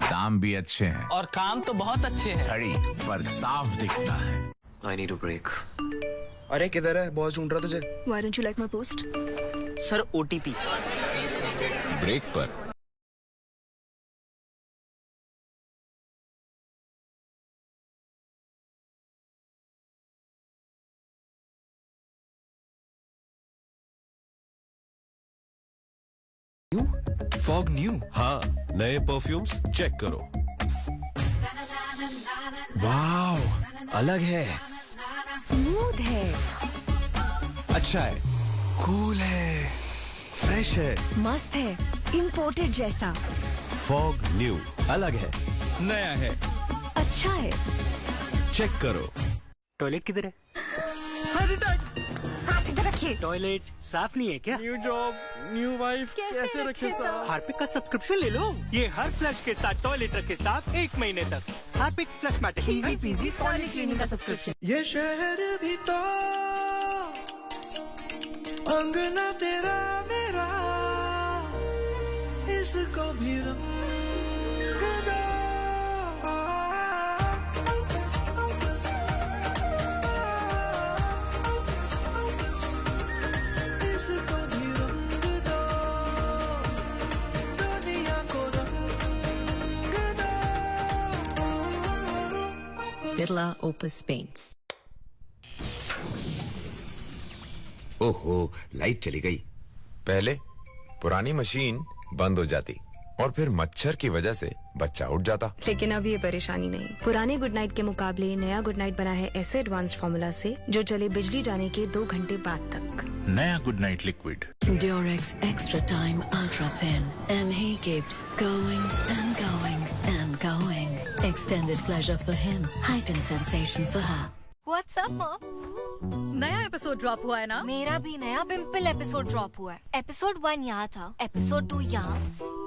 Speaker 21: दाम भी अच्छे हैं
Speaker 5: और काम तो बहुत अच्छे हैं।
Speaker 21: घड़ी, फर्क साफ दिखता है।
Speaker 5: I need a break.
Speaker 1: अरे किधर है? बॉस ढूंढ रहा तुझे।
Speaker 3: Why don't you like my post?
Speaker 5: Sir, OTP।
Speaker 2: Break पर
Speaker 8: फॉग न्यू। हाँ, नए परफ्यूम्स चेक करो। वाव, अलग है,
Speaker 3: स्मूथ है,
Speaker 8: अच्छा है, कूल है, फ्रेश है,
Speaker 3: मस्त है, इम्पोर्टेड जैसा।
Speaker 8: फॉग न्यू, अलग है, नया है,
Speaker 3: अच्छा है।
Speaker 8: चेक करो।
Speaker 5: टॉयलेट किधर है?
Speaker 3: हाथ इधर रखिए।
Speaker 5: टॉयलेट साफ नहीं है क्या?
Speaker 18: न्यू जॉब, न्यू वाइफ, कैसे रखे साफ?
Speaker 5: हार्पिक का सब्सक्रिप्शन ले लो। ये हर फ्लश के साथ टॉयलेट रखे साफ 1 महीने तक। Harpic flush matter, easy peasy toilet cleaning का सब्सक्रिप्शन।
Speaker 18: ये शहर भी तो अंगना तेरा मेरा, इसको भी रंग दो। इसको भी रंग दो, दुनिया को रंग दो।
Speaker 3: Birla opus paints.
Speaker 22: ओहो, लाइट चली गई। पहले पुरानी मशीन बंद हो जाती और फिर मच्छर की वजह से बच्चा उठ जाता।
Speaker 23: लेकिन अब ये परेशानी नहीं। पुराने गुड नाइट के मुकाबले नया गुड नाइट बना है ऐसे एडवांस्ड फॉर्मूला से जो चले बिजली जाने के 2 घंटे बाद तक।
Speaker 21: नया good night liquid
Speaker 10: Durex Extra Time Ultra Thin, and he keeps going and going and going.
Speaker 3: Extended pleasure for him, heightened sensation for her.
Speaker 9: What's up, Mom?
Speaker 7: नया एपिसोड ड्रॉप हुआ है ना?
Speaker 9: मेरा भी नया पिंपल एपिसोड ड्रॉप हुआ है। Episode 1 यहाँ था, एपिसोड 2 यहाँ,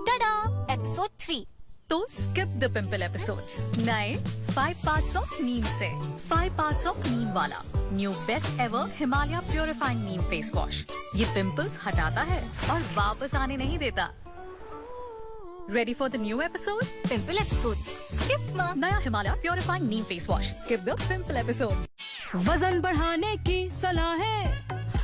Speaker 9: टडा, एपिसोड 3।
Speaker 7: तो स्किप द पिंपल एपिसोड्स। नए 5 पार्ट्स ऑफ नीम से 5 पार्ट्स ऑफ नीम वाला new best ever Himalaya purifying neem face wash. ये पिंपल्स हटाता है और वापस आने नहीं देता। Ready for the new episode?
Speaker 9: Pimple episodes. Skip ma.
Speaker 7: नया Himalaya purifying neem face wash. Skip the pimple episodes.
Speaker 14: वजन बढ़ाने की सलाह है,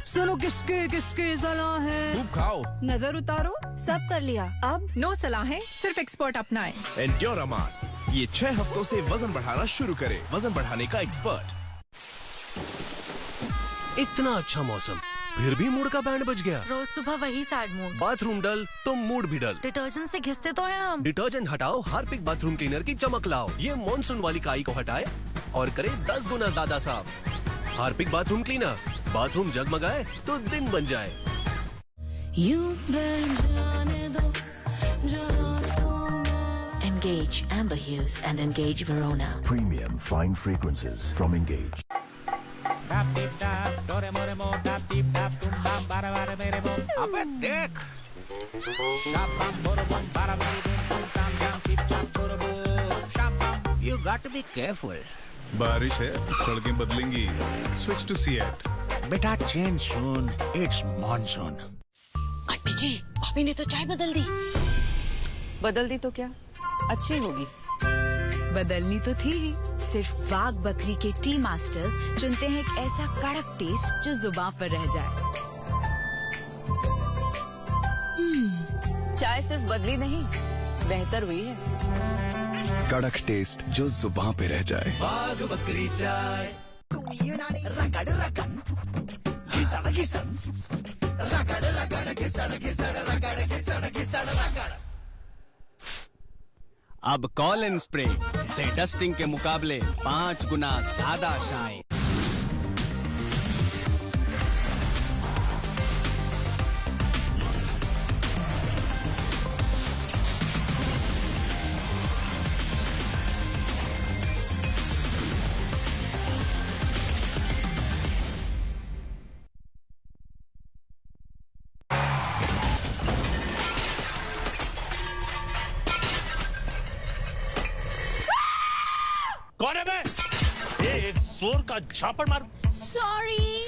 Speaker 14: सुनो किसके किसके सलाह है।
Speaker 21: खूब खाओ,
Speaker 14: नजर उतारो, सब कर लिया। अब नो सलाह है, सिर्फ एक्सपर्ट अपनाएं।
Speaker 8: एंड्योरामास, ये 6 हफ्तों से वजन बढ़ाना शुरू करे। वजन बढ़ाने का एक्सपर्ट। इतना अच्छा मौसम, फिर भी मूड का बैंड बज गया।
Speaker 7: रोज सुबह वही सैड मूड।
Speaker 8: बाथरूम डल तो मूड भी डल।
Speaker 7: डिटर्जेंट से घिसते तो हैं हम।
Speaker 8: डिटर्जेंट हटाओ, हार्पिक बाथरूम क्लीनर की चमक लाओ। ये मॉनसून वाली काई को हटाए और करे 10 गुना ज्यादा साफ। हार्पिक बाथरूम क्लीनर, बाथरूम जगमगाए तो दिन बन जाए।
Speaker 3: Engage Amber Hughes and Engage Verona.
Speaker 4: Premium fine fragrances from Engage.
Speaker 15: अबे देख, You got to be careful.
Speaker 18: बारिश है, सड़कें बदलेंगी। Switch to Seat.
Speaker 15: बेटा change soon. It's monsoon.
Speaker 10: Aunty ji, भाभी ने तो चाय बदल दी।
Speaker 6: बदल दी तो क्या? अच्छी होगी।
Speaker 14: बदलनी तो थी ही। सिर्फ वाघ बकरी के टी मास्टर्स चुनते हैं एक ऐसा कड़क टेस्ट जो जुबान पर रह जाए।
Speaker 6: चाय सिर्फ बदली नहीं, बेहतर हुई है।
Speaker 16: कड़क टेस्ट जो जुबान पे रह जाए।
Speaker 15: वाघ बकरी चाय। रगड़ रगड़, घिसड़ घिसड़, रगड़ रगड़, घिसड़ घिसड़, रगड़ घिसड़ घिसड़ रगड़। अब कॉल एंड स्प्रे डे डस्टिंग के मुकाबले 5 गुना ज्यादा शाइन।
Speaker 19: कौन है बे? एक जोर का झापड़ मार।
Speaker 9: सॉरी,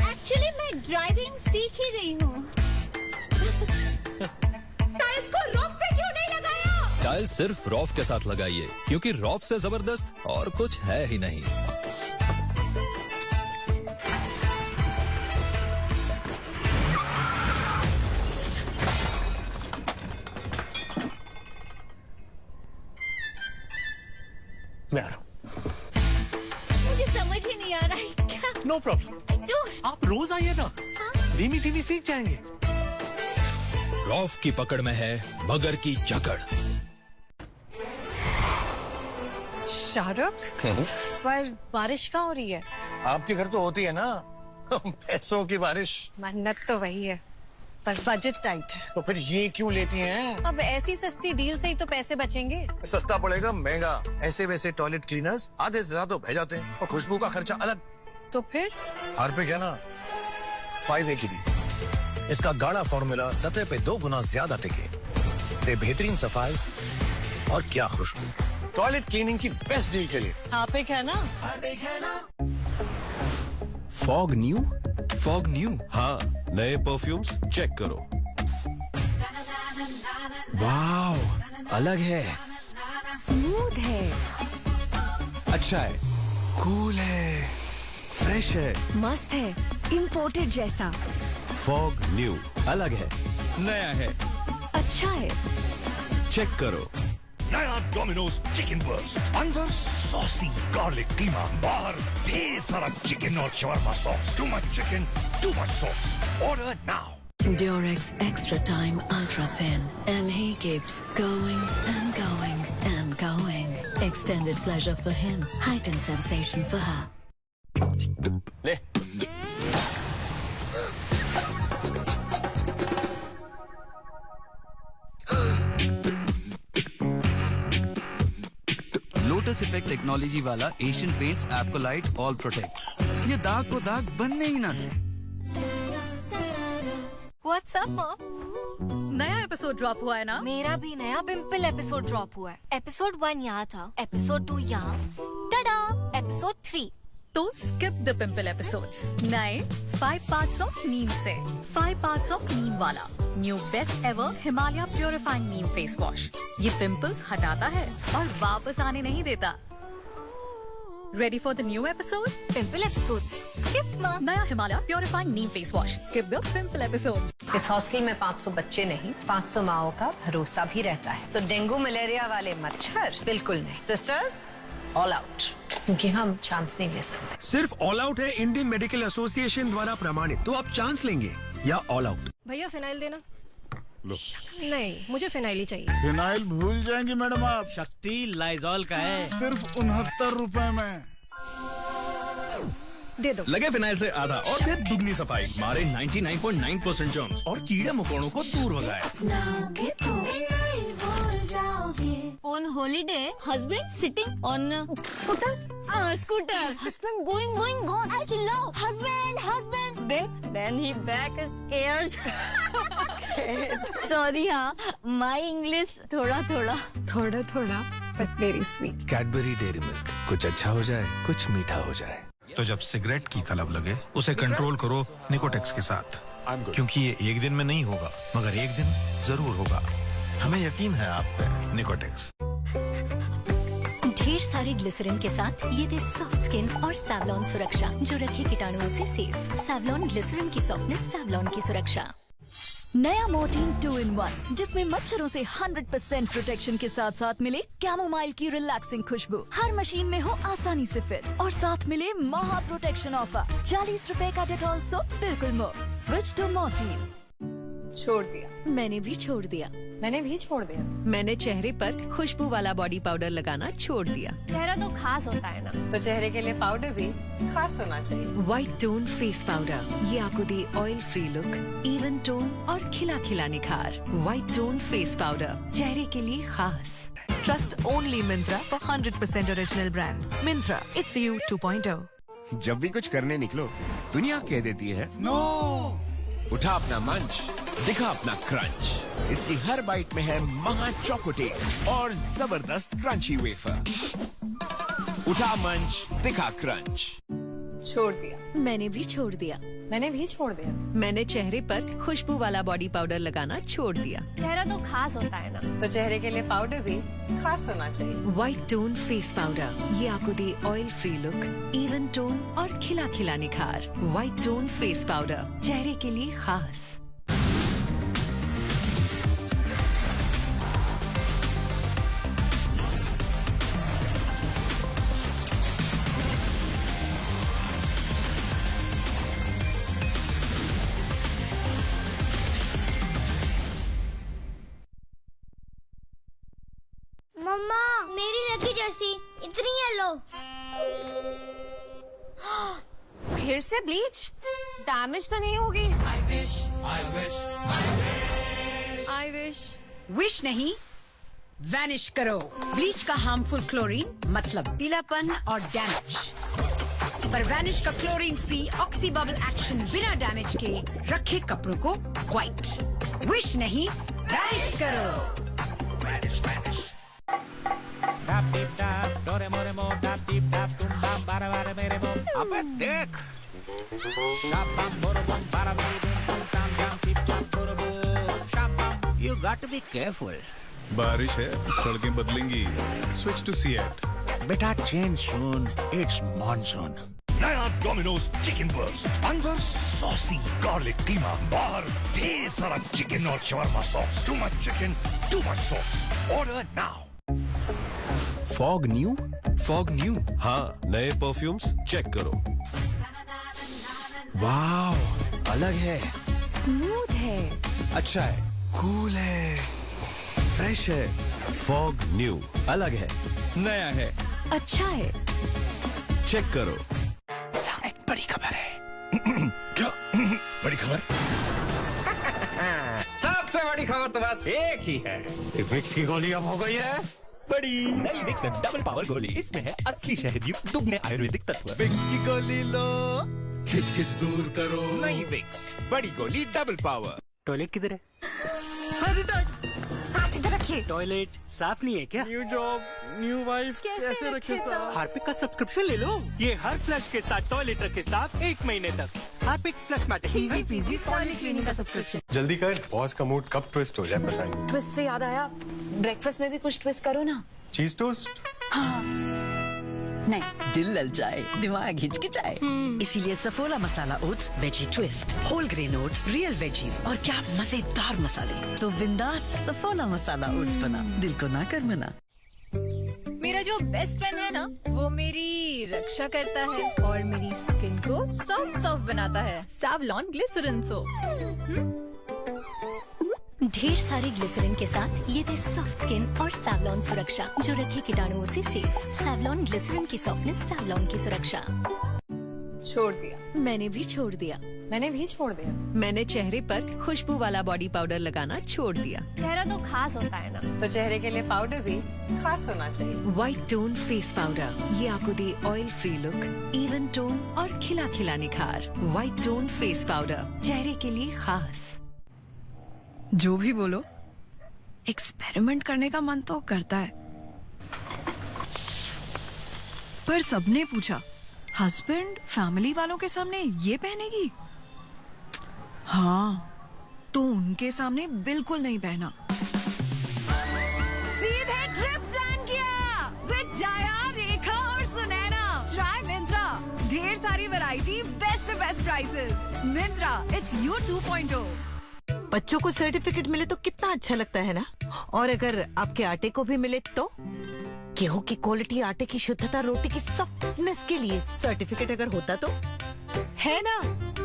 Speaker 9: एक्चुअली मैं ड्राइविंग सीख ही रही हूँ। टाइल्स को रॉफ से क्यों नहीं लगाया?
Speaker 2: टाइल सिर्फ रॉफ के साथ लगाइए, क्योंकि रॉफ से जबरदस्त और कुछ है ही नहीं।
Speaker 19: मैं आ रहा हूं।
Speaker 9: मुझे समझ ही नहीं आ रहा है क्या।
Speaker 19: नो प्रॉब्लम, आप रोज आइए ना। धीमी धीमी सीख जाएंगे।
Speaker 2: रॉफ की पकड़ में है मगर की जकड़।
Speaker 6: शाहरुख, पर बारिश कहाँ हो रही है?
Speaker 30: आपके घर तो होती है ना पैसों की बारिश।
Speaker 6: मन्नत तो वही है, पर बजट टाइट है।
Speaker 30: तो फिर ये क्यों लेती हैं?
Speaker 6: अब ऐसी सस्ती डील से ही तो पैसे बचेंगे।
Speaker 30: सस्ता पड़ेगा महंगा। ऐसे वैसे टॉयलेट क्लीनर्स आधे से ज्यादा भेज जाते हैं और खुशबू का खर्चा अलग।
Speaker 6: तो फिर
Speaker 30: हार्पिक है ना, फायदे की भी। इसका गाढ़ा फॉर्मूला सतह पे 2 गुना ज्यादा टिके, दे बेहतरीन सफाई और क्या खुशबू। टॉयलेट क्लीनिंग की बेस्ट डील के लिए
Speaker 6: हार्पिक है ना।
Speaker 16: Fog new, Fogg new.
Speaker 8: हाँ, नए परफ्यूम्स चेक करो।
Speaker 16: वाव, अलग है,
Speaker 14: स्मूथ है,
Speaker 16: अच्छा है, कूल है, फ्रेश है,
Speaker 14: मस्त है, इम्पोर्टेड जैसा।
Speaker 8: फॉग न्यू,
Speaker 16: अलग है, नया है,
Speaker 14: अच्छा है,
Speaker 8: चेक करो।
Speaker 19: नया डोमिनोज चिकन बर्स्ट, अंदर सॉसी गार्लिक कीमा, बाहर ढेर सारा चिकन और shawarma sauce. Too much chicken, too much sauce. Order now.
Speaker 10: Durex Extra Time Ultra Thin, and he keeps going and going and going.
Speaker 3: Extended pleasure for him, heightened sensation for her.
Speaker 30: ले।
Speaker 11: Lotus effect technology वाला Asian paints Apcolite all protect, ये दाग को दाग बनने ही ना दे।
Speaker 9: What's up, Mom?
Speaker 7: नया episode drop हुआ है ना?
Speaker 9: मेरा भी नया पिंपल एपिसोड ड्रॉप हुआ है। एपिसोड 1 यहाँ था, एपिसोड 2 यहाँ, टडा, एपिसोड 3।
Speaker 7: तो स्किप द पिंपल एपिसोड्स। नए 5 पार्ट्स ऑफ नीम से 5 पार्ट्स ऑफ नीम वाला new best ever Himalaya purifying neem face wash. ये पिंपल्स हटाता है और वापस आने नहीं देता। Ready for the new episode?
Speaker 9: Pimple episode skip ना।
Speaker 7: नया Himalaya purifying neem face wash. Skip the pimple episodes.
Speaker 6: इस हॉस्टल में 500 बच्चे नहीं, 500 माओ का भरोसा भी रहता है। तो डेंगू मलेरिया वाले मच्छर बिल्कुल नहीं। Sisters, all out. क्योंकि हम चांस नहीं ले सकते।
Speaker 8: सिर्फ ऑल आउट है इंडियन मेडिकल एसोसिएशन द्वारा प्रमाणित, तो आप चांस लेंगे या ऑल आउट?
Speaker 12: भैया फिनाइल देना।
Speaker 18: लो।
Speaker 12: नहीं, मुझे फिनाइल ही चाहिए।
Speaker 18: फिनाइल भूल जाएंगी मैडम आप।
Speaker 5: शक्ति लाइजॉल का है,
Speaker 18: सिर्फ 69 रुपए में।
Speaker 12: दे दो।
Speaker 13: लगे फिनाइल से आधा और दे दुगनी सफाई, मारे 99.9% जर्म्स और कीड़े मकोड़ों को दूर भगाए।
Speaker 3: On holiday, husband sitting on scooter. Scooter. Husband going gone. I chill. Husband. Then he back is scared. Sorry हाँ, my English थोड़ा, but very sweet.
Speaker 8: Cadbury dairy milk, कुछ अच्छा हो जाए, कुछ मीठा हो जाए।
Speaker 18: तो जब सिगरेट की तलब लगे उसे कंट्रोल करो निकोटेक्स के साथ, क्योंकि ये एक दिन में नहीं होगा मगर एक दिन जरूर होगा। हमें यकीन है आप पे। निकोटेक्स।
Speaker 3: ढेर सारे ग्लिसरीन के साथ ये दे सॉफ्ट स्किन और सैवलॉन सुरक्षा जो रखे कीटाणुओं से सेफ। सैवलॉन ग्लिसरीन की सॉफ्टनेस, सैवलॉन की सुरक्षा।
Speaker 7: नया मोर्टीन 2-in-1 जिसमें मच्छरों से 100% प्रोटेक्शन के साथ साथ मिले कैमोमाइल की रिलैक्सिंग खुशबू। हर मशीन में हो आसानी से फिट और साथ मिले महा प्रोटेक्शन ऑफर। 40 रुपए का डेटॉल सोप बिल्कुल मुफ्त। Switch to Mortein.
Speaker 14: छोड़ दिया।
Speaker 3: मैंने भी छोड़ दिया।
Speaker 14: मैंने भी छोड़ दिया।
Speaker 3: मैंने चेहरे पर खुशबू वाला बॉडी पाउडर लगाना छोड़ दिया।
Speaker 6: चेहरा तो खास होता है ना,
Speaker 14: तो चेहरे के लिए पाउडर भी खास होना चाहिए।
Speaker 3: व्हाइट टोन फेस पाउडर, ये आपको दे oil free look, even tone और खिला खिला निखार। व्हाइट टोन फेस पाउडर, चेहरे के लिए खास।
Speaker 17: Trust only Myntra for 100% original brands. Myntra, it's you 2.0.
Speaker 20: जब भी कुछ करने निकलो, दुनिया कह देती है नो। उठा अपना मंच, दिखा अपना क्रंच। इसकी हर बाइट में है महा चोको टेस्ट और जबरदस्त क्रंची वेफर। उठा मंच, दिखा क्रंच।
Speaker 3: छोड़ दिया। मैंने भी छोड़ दिया।
Speaker 14: मैंने भी छोड़ दिया।
Speaker 3: मैंने चेहरे पर खुशबू वाला बॉडी पाउडर लगाना छोड़ दिया।
Speaker 6: चेहरा तो खास होता है ना,
Speaker 14: तो चेहरे के लिए पाउडर भी खास होना चाहिए।
Speaker 3: व्हाइट टोन फेस पाउडर, ये आपको दे oil free look, even tone और खिला खिला निखार। व्हाइट टोन फेस पाउडर, चेहरे के लिए खास।
Speaker 24: मम्मा, मेरी लकी जर्सी इतनी है लो।
Speaker 17: फिर से ब्लीच? डैमेज तो नहीं होगी?
Speaker 14: I wish.
Speaker 17: विश नहीं, वैनिश करो। ब्लीच का हार्मफुल क्लोरीन मतलब पीलापन और डैमेज, पर वैनिश का chlorine free oxy bubble action बिना डैमेज के रखे कपड़ों को व्हाइट। विश नहीं, वैनिश करो।
Speaker 20: अबे देख,
Speaker 5: You got to be careful.
Speaker 18: बारिश है, सड़कें बदलेंगी। Switch to Seat.
Speaker 5: बेटा change soon. It's monsoon.
Speaker 19: नया डोमिनोज चिकन बर्स्ट, अंदर सॉसी गार्लिक कीमा, बाहर ढेर सारा चिकन और shawarma sauce. Too much chicken, too much sauce. Order now.
Speaker 8: Fogg new. हाँ, नए परफ्यूम्स चेक करो। वाह, अलग है,
Speaker 17: स्मूथ है,
Speaker 8: अच्छा है, कूल है, फ्रेश है। फॉग न्यू, अलग है, नया है,
Speaker 17: अच्छा है।
Speaker 8: चेक करो।
Speaker 19: एक बड़ी खबर है। क्या बड़ी खबर?
Speaker 5: सबसे बड़ी खबर तो बस एक ही है, विक्स की गोली अब हो गई है बड़ी। नई विक्स डबल पावर गोली, इसमें है असली शहद, दुगने आयुर्वेदिक तत्व।
Speaker 20: विक्स की गोली लो, खिच दूर करो। नई विक्स, बड़ी गोली डबल पावर।
Speaker 5: टॉयलेट किधर है?
Speaker 17: हाथ इधर रखिए।
Speaker 5: टॉयलेट साफ नहीं है क्या?
Speaker 12: न्यू जॉब, न्यू वाइफ, कैसे रखे साफ?
Speaker 5: हार्पिक का सब्सक्रिप्शन ले लो, ये हर फ्लश के साथ टॉयलेट रखे साफ 1 महीने तक। Harpic flushmatic, easy peasy toilet cleaning का सब्सक्रिप्शन।
Speaker 16: जल्दी कर, बॉस का मूड कब ट्विस्ट हो जाए बताएंगे।
Speaker 14: ट्विस्ट से याद आया, ब्रेकफास्ट में भी कुछ ट्विस्ट करो ना।
Speaker 16: चीज टोस्ट?
Speaker 14: हाँ। नहीं,
Speaker 17: दिल ललचाए, दिमाग हिचकिचाए, इसीलिए Saffola masala oats veggie twist, whole grain oats, real veggies और क्या मजेदार मसाले। तो बिंदास सफोला मसाला ओट्स बना, दिल को ना कर मना।
Speaker 12: मेरा
Speaker 14: मेरा जो बेस्ट फ्रेंड है ना, वो मेरी रक्षा करता है और मेरी स्किन को सॉफ्ट बनाता है। Savlon glycerin soap.
Speaker 3: ढेर सारे ग्लिसरीन के साथ ये दे सॉफ्ट स्किन और Savlon सुरक्षा जो रखे कीटाणुओं से सेफ। Savlon ग्लिसरीन की सॉफ्टनेस, Savlon की सुरक्षा।
Speaker 14: छोड़ दिया।
Speaker 3: मैंने भी छोड़ दिया।
Speaker 6: मैंने भी छोड़ दिया।
Speaker 14: मैंने चेहरे पर खुशबू वाला बॉडी पाउडर लगाना छोड़ दिया।
Speaker 6: चेहरा तो खास होता है ना, तो चेहरे के लिए पाउडर भी खास होना चाहिए।
Speaker 14: व्हाइट टोन फेस पाउडर, ये आपको दे oil free look, even tone और खिला खिला निखार। व्हाइट टोन फेस पाउडर, चेहरे के लिए खास।
Speaker 1: जो भी बोलो, एक्सपेरिमेंट करने का मन तो करता है, पर सबने पूछा हस्बैंड फैमिली वालों के सामने ये पहनेगी? हाँ, तो उनके सामने बिल्कुल नहीं पहना। सीधे ट्रिप प्लान किया विद जाया, रेखा और सुनैना। ट्राई मिंत्रा, ढेर सारी वैरायटी, बेस्ट से best prices. Myntra, it's you 2.0।
Speaker 4: बच्चों को सर्टिफिकेट मिले तो कितना अच्छा लगता है ना। और अगर आपके आटे को भी मिले तो? गेहूं की क्वालिटी, आटे की शुद्धता, रोटी की सॉफ्टनेस के लिए सर्टिफिकेट अगर होता तो? है ना,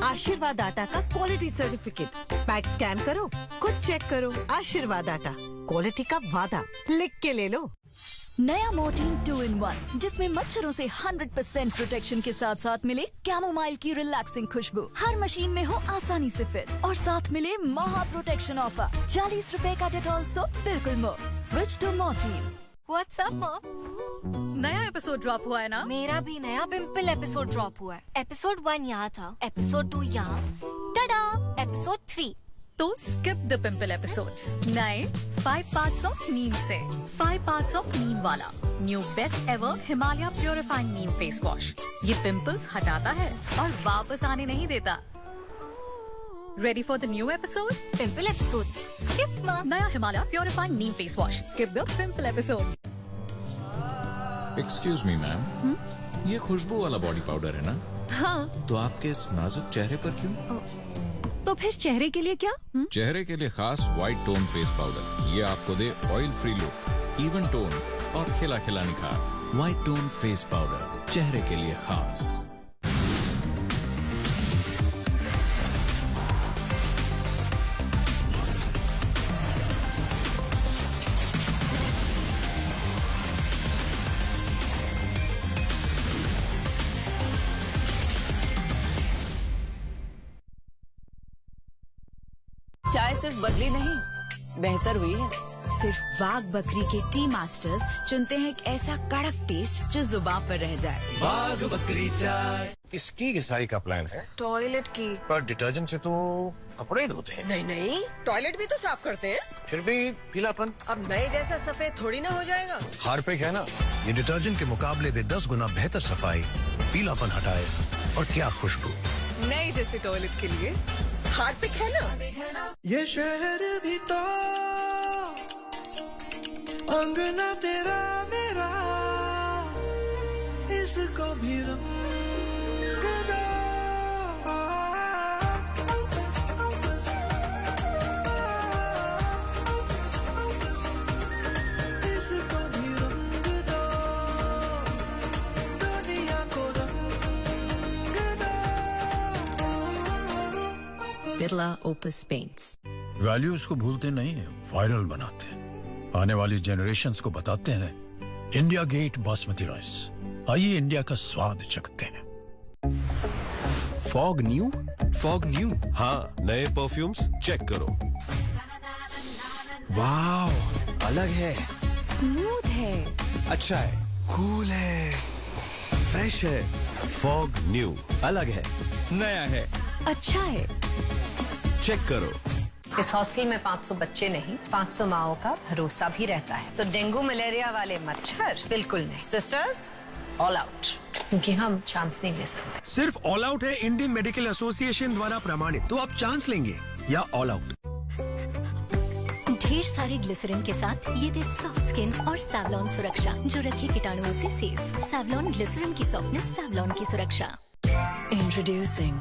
Speaker 4: आशीर्वाद आटा का क्वालिटी सर्टिफिकेट। पैक स्कैन करो, खुद चेक करो। आशीर्वाद आटा, क्वालिटी का वादा, लिख के ले लो।
Speaker 3: नया मोर्टीन 2-in-1 जिसमें मच्छरों से 100% प्रोटेक्शन के साथ साथ मिले कैमोमाइल की रिलैक्सिंग खुशबू। हर मशीन में हो आसानी से फिट और साथ मिले महा प्रोटेक्शन ऑफर। 40 रुपए का डेटॉल सोप बिल्कुल मुफ्त। Switch to Mortein.
Speaker 9: What's up, Mom?
Speaker 7: नया एपिसोड ड्रॉप हुआ है ना?
Speaker 9: मेरा भी नया पिंपल एपिसोड ड्रॉप हुआ है। एपिसोड 1 यहाँ था, एपिसोड 2 यहाँ, टडा, एपिसोड 3।
Speaker 7: तो स्किप द पिंपल एपिसोड्स। नए 5 पार्ट्स ऑफ नीम से 5 पार्ट्स ऑफ नीम वाला new best ever Himalaya purifying neem face wash. ये पिंपल्स हटाता है और वापस आने नहीं देता। Ready for the new episode?
Speaker 9: Pimple episodes. Skip ma.
Speaker 7: नया Himalaya purifying neem face wash. Skip the pimple episodes.
Speaker 2: Excuse me ma'am, ये खुशबू वाला बॉडी पाउडर है ना?
Speaker 14: हाँ।
Speaker 2: तो आपके इस नाजुक चेहरे पर क्यों?
Speaker 14: तो फिर चेहरे के लिए क्या?
Speaker 2: चेहरे के लिए खास व्हाइट टोन फेस पाउडर, ये आपको दे oil free look, even tone और खिला खिला निखार। व्हाइट टोन फेस पाउडर, चेहरे के लिए खास।
Speaker 14: चाय सिर्फ बदली नहीं, बेहतर हुई है। सिर्फ वाघ बकरी के टी मास्टर्स चुनते हैं एक ऐसा कड़क टेस्ट जो जुबान पर रह जाए।
Speaker 30: वाघ बकरी चाय। किसकी घिसाई का प्लान है?
Speaker 17: टॉयलेट की।
Speaker 30: पर डिटर्जेंट से तो कपड़े धोते हैं।
Speaker 17: नहीं नहीं, टॉयलेट भी तो साफ करते हैं।
Speaker 30: फिर भी पीलापन।
Speaker 17: अब नए जैसा सफेद थोड़ी ना हो जाएगा।
Speaker 30: हार्पिक है ना, ये डिटर्जेंट के मुकाबले दे 10 गुना बेहतर सफाई, पीलापन हटाए और क्या खुशबू।
Speaker 17: नए जैसे टॉयलेट के लिए हार्पिक है ना।
Speaker 15: ये शहर भी तो अंगना तेरा मेरा, इसको भी रंग दो। इसको भी रंग दो, दुनिया को रंग दो।
Speaker 10: Birla opus paints.
Speaker 18: वैल्यूज को भूलते नहीं है, वायरल बनाते हैं, आने वाली जनरेशन्स को बताते हैं। इंडिया गेट बासमती राइस, आइए इंडिया का स्वाद चखते हैं।
Speaker 8: Fog new? फॉग न्यू, हाँ, नए परफ्यूम्स चेक करो। वाह, अलग है,
Speaker 14: स्मूथ है,
Speaker 8: अच्छा है, कूल है, फ्रेश है। फॉग न्यू, अलग है, नया है,
Speaker 14: अच्छा है।
Speaker 8: चेक करो।
Speaker 6: इस हॉस्टल में 500 बच्चे नहीं, 500 माओं का भरोसा भी रहता है। तो डेंगू मलेरिया वाले मच्छर बिल्कुल नहीं। सिस्टर्स, ऑल आउट, क्योंकि हम चांस नहीं ले सकते।
Speaker 13: सिर्फ ऑल आउट है इंडियन मेडिकल एसोसिएशन द्वारा प्रमाणित, तो आप चांस लेंगे या ऑल आउट।
Speaker 3: ढेर सारे ग्लिसरीन के साथ ये दे सॉफ्ट स्किन और Savlon सुरक्षा जो रखे कीटाणुओं से सेफ। Savlon ग्लिसरीन की सॉफ्टनेस, Savlon की सुरक्षा।
Speaker 10: Introducing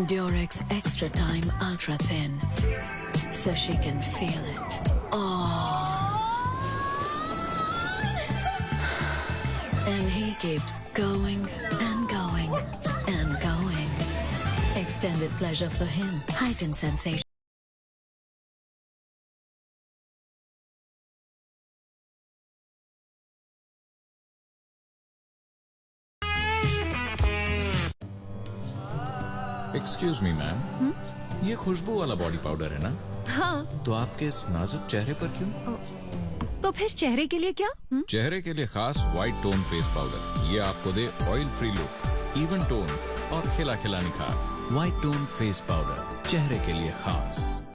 Speaker 10: Durex Extra Time Ultra Thin, so she can feel it. Oh. And he keeps going and going and going.
Speaker 3: Extended pleasure for him. Heightened sensation.
Speaker 2: Excuse me ma'am, ये खुशबू वाला body powder है ना?
Speaker 3: हाँ।
Speaker 2: तो आपके इस नाजुक चेहरे पर क्यों?
Speaker 3: तो फिर चेहरे के लिए क्या?
Speaker 2: चेहरे के लिए खास व्हाइट टोन फेस पाउडर, ये आपको दे oil free look, even tone और खिला खिला निखार। व्हाइट टोन फेस पाउडर, चेहरे के लिए खास।